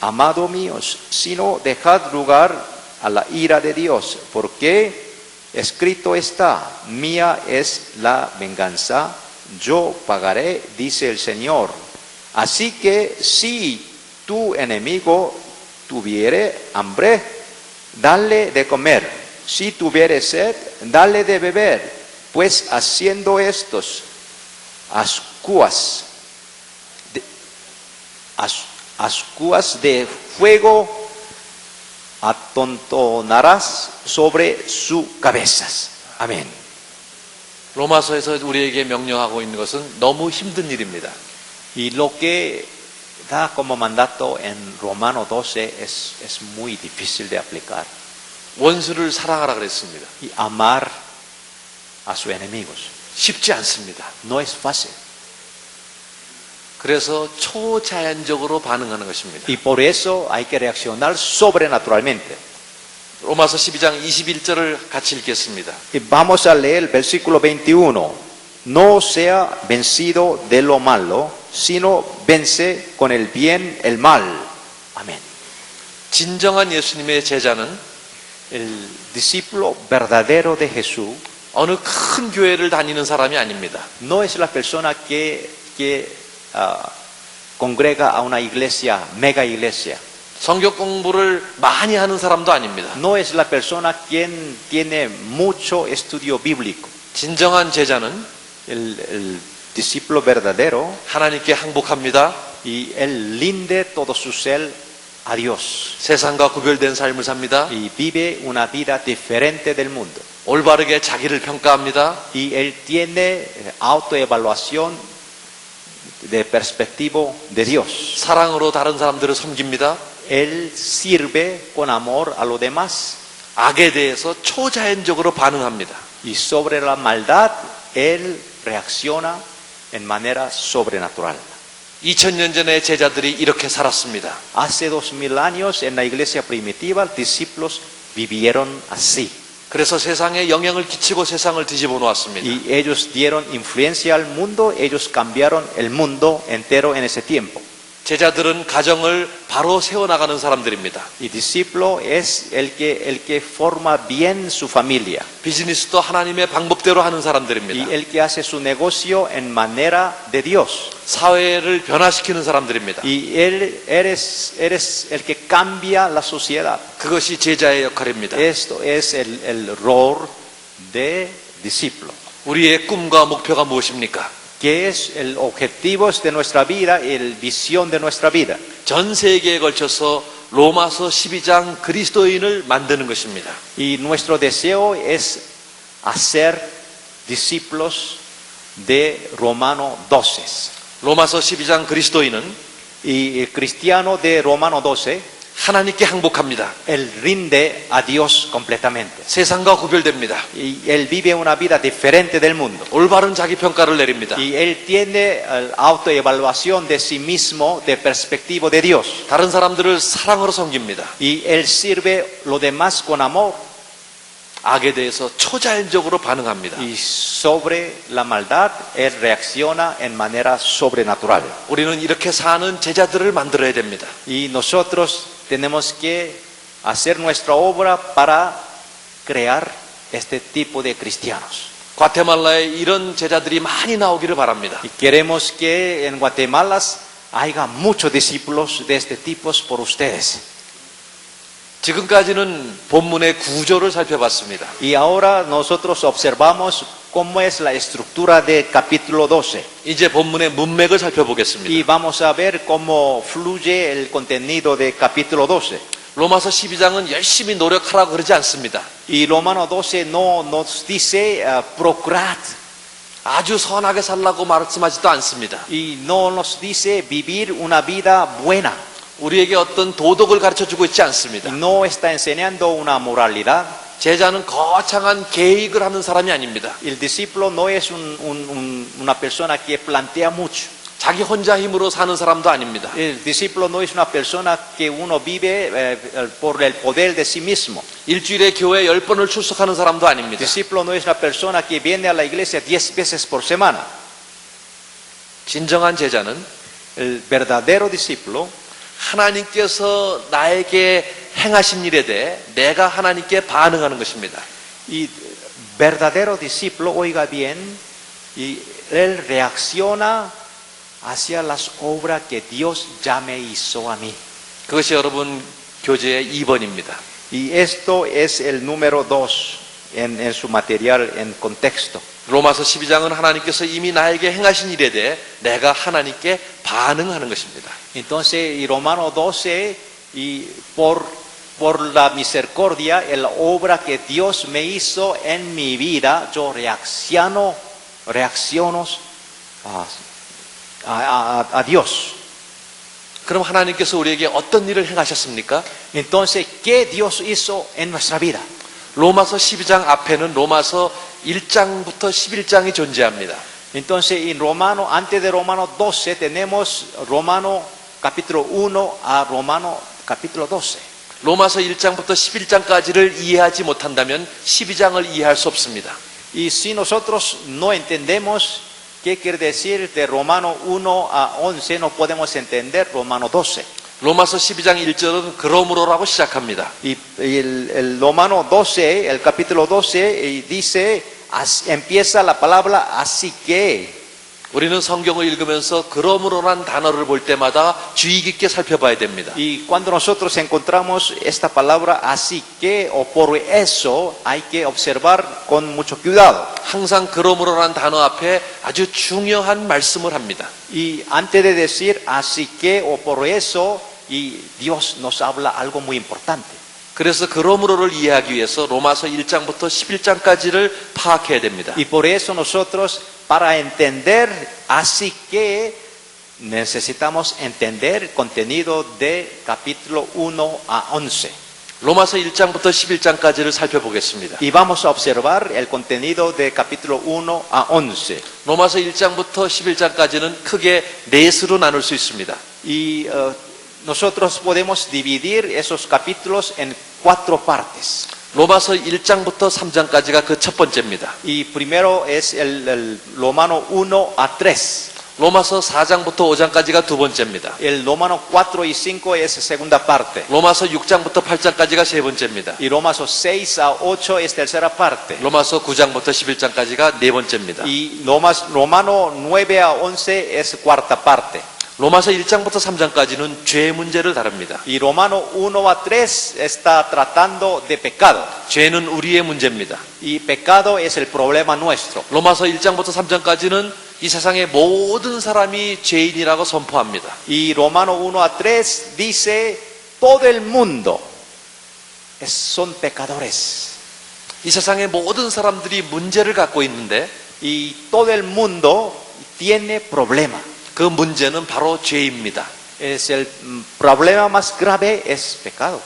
[SPEAKER 1] amados míos, sino dejad lugar a la ira de Dios, porque escrito está, mía es la venganza, yo pagaré, dice el Señor. Así que si tu enemigo tuviere hambre, dale de comer, si tuviere sed, dale de beber, pues haciendo estos ascuas de fuego atontonarás sobre sus cabezas. Amén.
[SPEAKER 2] 로마서에서 우리에게 명령하고 있는 것은 너무 힘든 일입니다.
[SPEAKER 1] Y lo que da como mandato en Romano 12 es muy difícil de aplicar.
[SPEAKER 2] 원수를 사랑하라 그랬습니다.
[SPEAKER 1] Y amar a sus enemigos
[SPEAKER 2] 쉽지 않습니다.
[SPEAKER 1] no es fácil.
[SPEAKER 2] 그래서 초자연적으로 반응하는 것입니다.
[SPEAKER 1] Y por eso hay que reaccionar sobrenaturalmente.
[SPEAKER 2] 로마서 12장 21절을 같이 읽겠습니다.
[SPEAKER 1] Y vamos a leer el versículo 21. No sea vencido de lo malo, sino vence con el bien el mal. Amén.
[SPEAKER 2] 진정한 예수님의 제자는
[SPEAKER 1] El discípulo verdadero de Jesús
[SPEAKER 2] 어느 큰 교회를 다니는 사람이 아닙니다.
[SPEAKER 1] no es la persona que congrega a una iglesia, mega iglesia.
[SPEAKER 2] 성경 공부를 많이 하는 사람도 아닙니다.
[SPEAKER 1] No es la persona quien tiene mucho estudio bíblico.
[SPEAKER 2] 진정한 제자는
[SPEAKER 1] El discípulo verdadero,
[SPEAKER 2] 하나님께 항복합니다.
[SPEAKER 1] y él rinde todo su ser a Dios.
[SPEAKER 2] 세상과 구별된 삶을 삽니다.
[SPEAKER 1] Y vive una vida diferente del mundo.
[SPEAKER 2] 올바르게 자기를 평가합니다.
[SPEAKER 1] Y él tiene autoevaluación de perspectiva de Dios.
[SPEAKER 2] 사랑으로 다른 사람들을 섬깁니다.
[SPEAKER 1] Él sirve con amor a los demás.
[SPEAKER 2] 악에 대해서 초자연적으로 반응합니다.
[SPEAKER 1] Y sobre la maldad, él reacciona en manera sobrenatural.
[SPEAKER 2] 2000년 전에 제자들이 이렇게 살았습니다.
[SPEAKER 1] Hace 2000 años en la iglesia primitiva, discípulos vivieron así.
[SPEAKER 2] 그래서 세상에 영향을 끼치고 세상을 뒤집어 놓았습니다.
[SPEAKER 1] Y ellos dieron influencia al mundo, ellos cambiaron el mundo entero en ese tiempo.
[SPEAKER 2] 제자들은 가정을 바로 세워나가는 사람들입니다.
[SPEAKER 1] Y discípulo es el que forma bien su familia.
[SPEAKER 2] 비즈니스도 하나님의 방법대로 하는
[SPEAKER 1] Y
[SPEAKER 2] 사람들입니다.
[SPEAKER 1] el que hace su negocio en manera de Dios.
[SPEAKER 2] 사회를 변화시키는 사람들입니다.
[SPEAKER 1] Y eres el que cambia la sociedad.
[SPEAKER 2] 그것이 제자의 역할입니다.
[SPEAKER 1] Esto es el rol de discípulo.
[SPEAKER 2] 우리의 꿈과 목표가 무엇입니까?
[SPEAKER 1] ¿Qué es el objetivo de nuestra vida, el visión de nuestra vida?
[SPEAKER 2] 전 세계에 걸쳐서 로마서 12장 그리스도인을 만드는 것입니다.
[SPEAKER 1] Y nuestro deseo es hacer discípulos de Romano 12.
[SPEAKER 2] 로마서 12장 그리스도인은
[SPEAKER 1] Y el cristiano de Romano 12,
[SPEAKER 2] 하나님께 항복합니다.
[SPEAKER 1] él rinde a Dios completamente.
[SPEAKER 2] 세상과 구별됩니다.
[SPEAKER 1] Y él vive una vida diferente del mundo.
[SPEAKER 2] 올바른 자기 평가를 내립니다.
[SPEAKER 1] Y él tiene autoevaluación de sí mismo, de perspectiva de Dios.
[SPEAKER 2] 다른 사람들을 사랑으로 섬깁니다.
[SPEAKER 1] Y él sirve lo demás con amor.
[SPEAKER 2] 악에 대해서 초자연적으로 반응합니다.
[SPEAKER 1] Y sobre la maldad, él reacciona en manera sobrenatural.
[SPEAKER 2] 우리는 이렇게 사는 제자들을 만들어야 됩니다.
[SPEAKER 1] Y nosotros tenemos que hacer nuestra obra para crear este tipo de cristianos.
[SPEAKER 2] 과테말라에 이런 제자들이 많이 나오기를 바랍니다.
[SPEAKER 1] Y queremos que en Guatemala haya muchos discípulos de este tipo por ustedes.
[SPEAKER 2] 지금까지는 본문의 구조를 살펴봤습니다.
[SPEAKER 1] Y ahora nosotros observamos cómo es la estructura del capítulo 12.
[SPEAKER 2] 이제 본문의 문맥을 살펴보겠습니다.
[SPEAKER 1] Y vamos a ver cómo fluye el contenido del capítulo 12.
[SPEAKER 2] 로마서 12장은 열심히 노력하라고 그러지 않습니다.
[SPEAKER 1] Y Romano 12 no nos dice procurad.
[SPEAKER 2] 아주 선하게 살라고 말씀하지도 않습니다.
[SPEAKER 1] Y no nos dice vivir una vida buena.
[SPEAKER 2] 우리에게 어떤 도덕을 가르쳐주고 있지
[SPEAKER 1] Y
[SPEAKER 2] 않습니다.
[SPEAKER 1] no está enseñando una moralidad.
[SPEAKER 2] 제자는 거창한 계획을 하는 사람이 아닙니다.
[SPEAKER 1] El discípulo no es una persona que plantea mucho.
[SPEAKER 2] 자기 혼자 힘으로 사는 사람도 아닙니다.
[SPEAKER 1] El discípulo no es una persona que uno vive por el poder de sí mismo.
[SPEAKER 2] 일주일에 교회 10번을 출석하는 사람도
[SPEAKER 1] El
[SPEAKER 2] 아닙니다.
[SPEAKER 1] discípulo no es una persona que viene a la iglesia 10 veces por semana.
[SPEAKER 2] 진정한 제자는
[SPEAKER 1] El verdadero discípulo
[SPEAKER 2] 하나님께서 나에게 행하신 일에 대해 내가 하나님께 반응하는 것입니다.
[SPEAKER 1] y verdadero discípulo, oiga bien, y él reacciona hacia las obras que Dios ya me hizo a mí.
[SPEAKER 2] 그것이 여러분 교재의 2번입니다.
[SPEAKER 1] Y esto es el número 2 en su material, en contexto.
[SPEAKER 2] 로마서 12장은 하나님께서 이미 나에게 행하신 일에 대해 내가 하나님께 반응하는 것입니다.
[SPEAKER 1] Entonces, y Romano 12, y por la misericordia, la obra que Dios me hizo en mi vida, yo reacciono a Dios.
[SPEAKER 2] 그럼 하나님께서 우리에게 어떤 일을 행하셨습니까?
[SPEAKER 1] Entonces, ¿qué Dios hizo en nuestra vida?
[SPEAKER 2] 로마서 12장 앞에는 로마서 1장부터 11장이 존재합니다.
[SPEAKER 1] Entonces, en Romano, antes de Romano 12, tenemos Romano capítulo 1 a Romano capítulo 12.
[SPEAKER 2] 로마서 1장부터 11장까지를 이해하지 못한다면 12장을 이해할 수 없습니다.
[SPEAKER 1] Y si nosotros no entendemos qué quiere decir de Romano 1 a 11, no podemos entender Romano 12.
[SPEAKER 2] 로마서 12장 1절은 그러므로라고 시작합니다.
[SPEAKER 1] Y el Romano 12, el capítulo 12, y dice, empieza la palabra así que.
[SPEAKER 2] 우리는 성경을 읽으면서 그러므로란 단어를 볼 때마다 주의 깊게 살펴봐야 됩니다.
[SPEAKER 1] Y cuando nosotros encontramos esta palabra así que o por eso, hay que observar con mucho cuidado.
[SPEAKER 2] 항상 그러므로란 단어 앞에 아주 중요한 말씀을 합니다.
[SPEAKER 1] Y antes de decir así que o por eso, y Dios nos habla algo muy importante.
[SPEAKER 2] 그래서 그러므로를 이해하기 위해서 로마서 1장부터 11장까지를 파악해야 됩니다.
[SPEAKER 1] Y por eso nosotros, para entender así que, necesitamos entender el contenido de capítulo 1 a 11.
[SPEAKER 2] 로마서 1장부터 11장까지를 살펴보겠습니다.
[SPEAKER 1] Y vamos a observar el contenido de capítulo 1 a 11.
[SPEAKER 2] 로마서 1장부터 11장까지는 크게 넷으로 나눌 수 있습니다.
[SPEAKER 1] Y nosotros podemos dividir esos capítulos en 4 partes.
[SPEAKER 2] 로마서 1장부터 3장까지가 그 첫 번째입니다.
[SPEAKER 1] Y primero es el Romano 1 a 3.
[SPEAKER 2] 로마서 4장부터 5장까지가 두 번째입니다.
[SPEAKER 1] El Romano 4 y 5 es segunda parte.
[SPEAKER 2] 로마서 6장부터 8장까지가 세 번째입니다.
[SPEAKER 1] Y Romanos 6 a 8 es tercera parte.
[SPEAKER 2] 로마서 9장부터 11장까지가 네 번째입니다.
[SPEAKER 1] Y Romano 9 a 11 es cuarta parte.
[SPEAKER 2] 로마서 1장부터 3장까지는 죄 문제를 다룹니다.
[SPEAKER 1] Y Romano 1 a 3 está tratando de pecado.
[SPEAKER 2] 죄는 우리의 문제입니다.
[SPEAKER 1] Y pecado es el problema nuestro.
[SPEAKER 2] 로마서 1장부터 3장까지는 이 세상의 모든 사람이 죄인이라고 선포합니다.
[SPEAKER 1] Y Romano 1 a 3 dice, todo el mundo son pecadores.
[SPEAKER 2] 이 세상의 모든 사람들이 문제를 갖고 있는데
[SPEAKER 1] Y todo el mundo tiene problema.
[SPEAKER 2] 그 문제는 바로 죄입니다.
[SPEAKER 1] Es el problema más grave es pecado.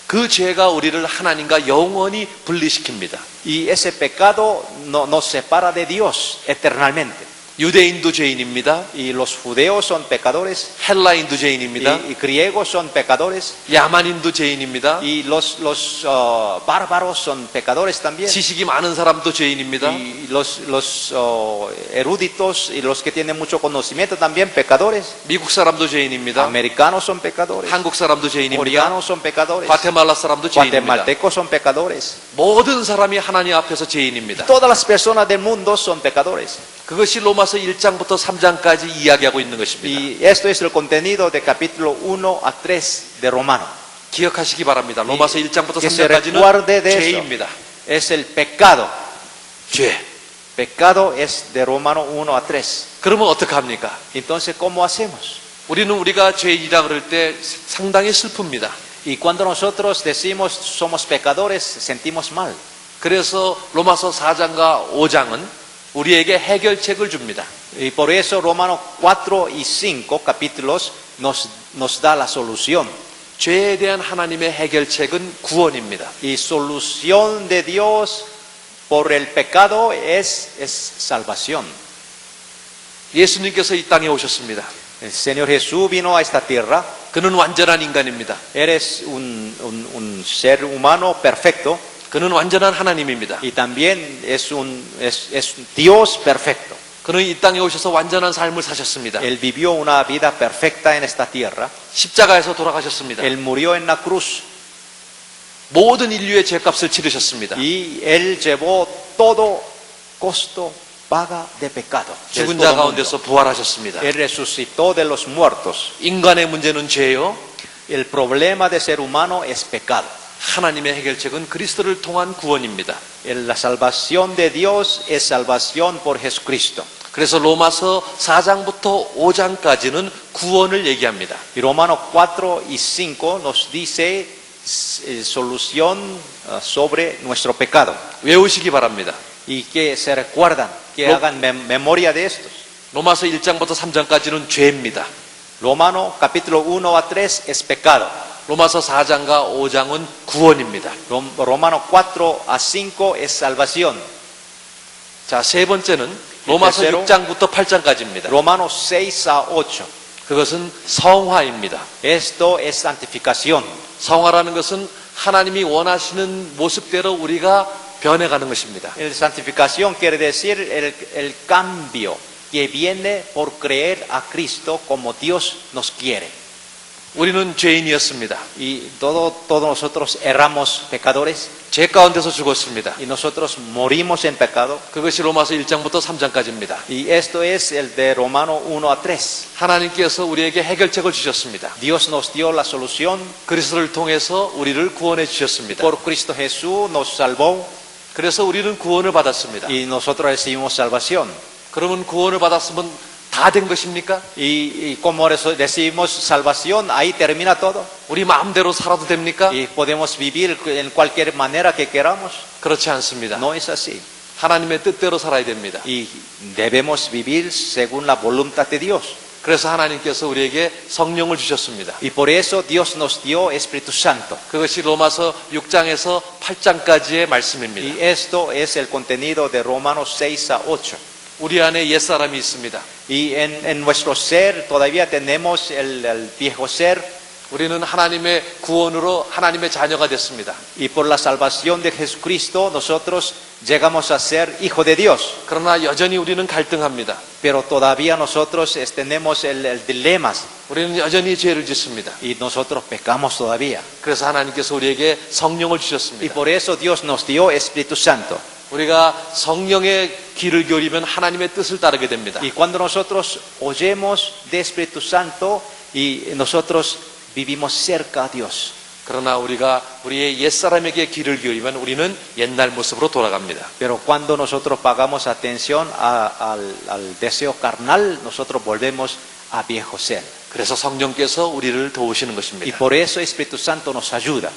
[SPEAKER 2] 그 죄가 우리를 하나님과 영원히 분리시킵니다.
[SPEAKER 1] Y ese pecado nos separa de Dios eternamente.
[SPEAKER 2] 유대인도 죄인입니다.
[SPEAKER 1] Y los judíos son pecadores.
[SPEAKER 2] 헬라인도 죄인입니다.
[SPEAKER 1] Y griegos son pecadores.
[SPEAKER 2] 야만인도 죄인입니다.
[SPEAKER 1] Y los bárbaros son pecadores también.
[SPEAKER 2] 지식이 많은 사람도 죄인입니다.
[SPEAKER 1] Y los eruditos y los que tienen mucho conocimiento también pecadores.
[SPEAKER 2] 미국 사람도 죄인입니다.
[SPEAKER 1] Americanos son pecadores.
[SPEAKER 2] 한국 사람도 죄인입니다.
[SPEAKER 1] Coreanos son pecadores.
[SPEAKER 2] 과테말라 사람도 죄인입니다.
[SPEAKER 1] Guatemaltecos son pecadores.
[SPEAKER 2] 모든 사람이 하나님 앞에서 죄인입니다.
[SPEAKER 1] Todas las personas del mundo son pecadores.
[SPEAKER 2] 그것이 로마서 1장부터 3장까지 이야기하고 있는 것입니다.
[SPEAKER 1] Y esto es el contenido de capítulo 1 a 3 de Romano.
[SPEAKER 2] 기억하시기 바랍니다. 로마서 1장부터
[SPEAKER 1] Que se
[SPEAKER 2] 3장까지는
[SPEAKER 1] recuerde de eso.
[SPEAKER 2] 죄입니다.
[SPEAKER 1] Es el pecado.
[SPEAKER 2] 죄.
[SPEAKER 1] pecado es de Romano 1 a 3.
[SPEAKER 2] 그러면 어떻게 합니까?
[SPEAKER 1] Entonces, ¿cómo hacemos?
[SPEAKER 2] 우리는 우리가 죄인이라 그럴 때 상당히 슬픕니다.
[SPEAKER 1] Y cuando nosotros decimos somos pecadores, sentimos mal.
[SPEAKER 2] 그래서 로마서 4장과 5장은 우리에게 해결책을 줍니다.
[SPEAKER 1] Y por eso Romanos 4 y 5 capítulos nos da la solución.
[SPEAKER 2] 죄에 대한 하나님의 해결책은 구원입니다.
[SPEAKER 1] Y solución de Dios por el pecado es salvación.
[SPEAKER 2] 예수님께서 이 땅에 오셨습니다.
[SPEAKER 1] El Señor Jesús vino a esta tierra.
[SPEAKER 2] 그는 완전한 인간입니다.
[SPEAKER 1] Eres un ser humano perfecto
[SPEAKER 2] 그는 완전한 하나님입니다.
[SPEAKER 1] y también es Dios perfecto.
[SPEAKER 2] 그는 이 땅에 오셔서 완전한 삶을 사셨습니다.
[SPEAKER 1] Él vivió una vida perfecta en esta tierra.
[SPEAKER 2] 십자가에서 돌아가셨습니다.
[SPEAKER 1] Él murió en la cruz
[SPEAKER 2] 모든 인류의 죄값을 치르셨습니다.
[SPEAKER 1] y Él llevó todo costo, paga de pecado. del
[SPEAKER 2] 죽은
[SPEAKER 1] todo
[SPEAKER 2] 자
[SPEAKER 1] mundo.
[SPEAKER 2] 가운데서 부활하셨습니다.
[SPEAKER 1] Él resucitó de los muertos.
[SPEAKER 2] 인간의 문제는 죄요.
[SPEAKER 1] El problema de ser humano es pecado.
[SPEAKER 2] 하나님의 해결책은 그리스도를 통한 구원입니다.
[SPEAKER 1] La salvación de Dios es salvación por Jesucristo.
[SPEAKER 2] 그래서 로마서 4장부터 5장까지는 구원을 얘기합니다.
[SPEAKER 1] Y Romanos 4 y 5 nos dice solución sobre nuestro pecado.
[SPEAKER 2] 외우시기 바랍니다.
[SPEAKER 1] Y que se recuerdan, que hagan memoria de estos.
[SPEAKER 2] 로마서 1장부터 3장까지는 죄입니다.
[SPEAKER 1] Romano capítulo 1 a 3 es pecado.
[SPEAKER 2] 로마서 4장과 5장은 구원입니다.
[SPEAKER 1] Romano 4 a 5 es salvación.
[SPEAKER 2] 자, 세 번째는 로마서
[SPEAKER 1] tercero,
[SPEAKER 2] 6장부터 8장까지입니다.
[SPEAKER 1] Romanos 6 a 8.
[SPEAKER 2] 그것은 성화입니다.
[SPEAKER 1] Esto es santificación.
[SPEAKER 2] 성화라는 것은 하나님이 원하시는 모습대로 우리가 변해가는 것입니다.
[SPEAKER 1] El santificación quiere decir el cambio que viene por creer a Cristo como Dios nos quiere.
[SPEAKER 2] 우리는 죄인이었습니다.
[SPEAKER 1] Y todos nosotros erramos pecadores
[SPEAKER 2] 죄 가운데서 죽었습니다.
[SPEAKER 1] y nosotros morimos en pecado.
[SPEAKER 2] 그것이 로마서 1장부터 3장까지입니다.
[SPEAKER 1] Y esto es el de Romano 1 a 3.
[SPEAKER 2] 하나님께서 우리에게 해결책을 주셨습니다.
[SPEAKER 1] Dios nos dio la solución.
[SPEAKER 2] 그리스도를 통해서 우리를 구원해 주셨습니다.
[SPEAKER 1] Por Cristo Jesús nos salvó
[SPEAKER 2] 그래서 우리는 구원을 받았습니다.
[SPEAKER 1] y nosotros recibimos salvación.
[SPEAKER 2] 그러면 구원을 받았으면 다 된 것입니까?
[SPEAKER 1] Y como recibimos salvación, ahí termina todo.
[SPEAKER 2] 우리 마음대로 살아도 됩니까?
[SPEAKER 1] Y podemos vivir en cualquier manera que queramos.
[SPEAKER 2] 그렇지 않습니다.
[SPEAKER 1] No es así.
[SPEAKER 2] 하나님의 뜻대로 살아야 됩니다.
[SPEAKER 1] Y debemos vivir según la voluntad de Dios.
[SPEAKER 2] 그래서 하나님께서 우리에게 성령을 주셨습니다.
[SPEAKER 1] Y por eso Dios nos dio Espíritu Santo.
[SPEAKER 2] 그것이 로마서 6장에서 8장까지의 말씀입니다.
[SPEAKER 1] Y esto es el contenido de Romanos 6 a 8.
[SPEAKER 2] 우리 안에 옛사람이 있습니다.
[SPEAKER 1] Y en nuestro ser todavía tenemos el viejo ser.
[SPEAKER 2] 우리는 하나님의 구원으로 하나님의 자녀가 됐습니다.
[SPEAKER 1] Y por la salvación de Jesucristo nosotros llegamos a ser hijo de Dios.
[SPEAKER 2] 그러나 여전히 우리는 갈등합니다.
[SPEAKER 1] Pero todavía nosotros tenemos el dilemas.
[SPEAKER 2] 우리는 여전히 죄를 짓습니다.
[SPEAKER 1] Y nosotros pecamos todavía.
[SPEAKER 2] 그래서 하나님께서 우리에게 성령을
[SPEAKER 1] Y
[SPEAKER 2] 주셨습니다.
[SPEAKER 1] por eso Dios nos dio Espíritu Santo.
[SPEAKER 2] 우리가 성령의 길을 기울이면 하나님의 뜻을 따르게 됩니다.
[SPEAKER 1] Y cuando nosotros oyemos de Espíritu Santo y nosotros vivimos cerca a Dios.
[SPEAKER 2] 그러나 우리가 우리의 옛사람에게 길을 기울이면 우리는 옛날 모습으로 돌아갑니다.
[SPEAKER 1] Pero cuando nosotros pagamos atención al deseo carnal, nosotros volvemos a viejo ser.
[SPEAKER 2] 그래서 성령께서 우리를 도우시는
[SPEAKER 1] Y
[SPEAKER 2] 것입니다.
[SPEAKER 1] por eso Espíritu Santo nos ayuda.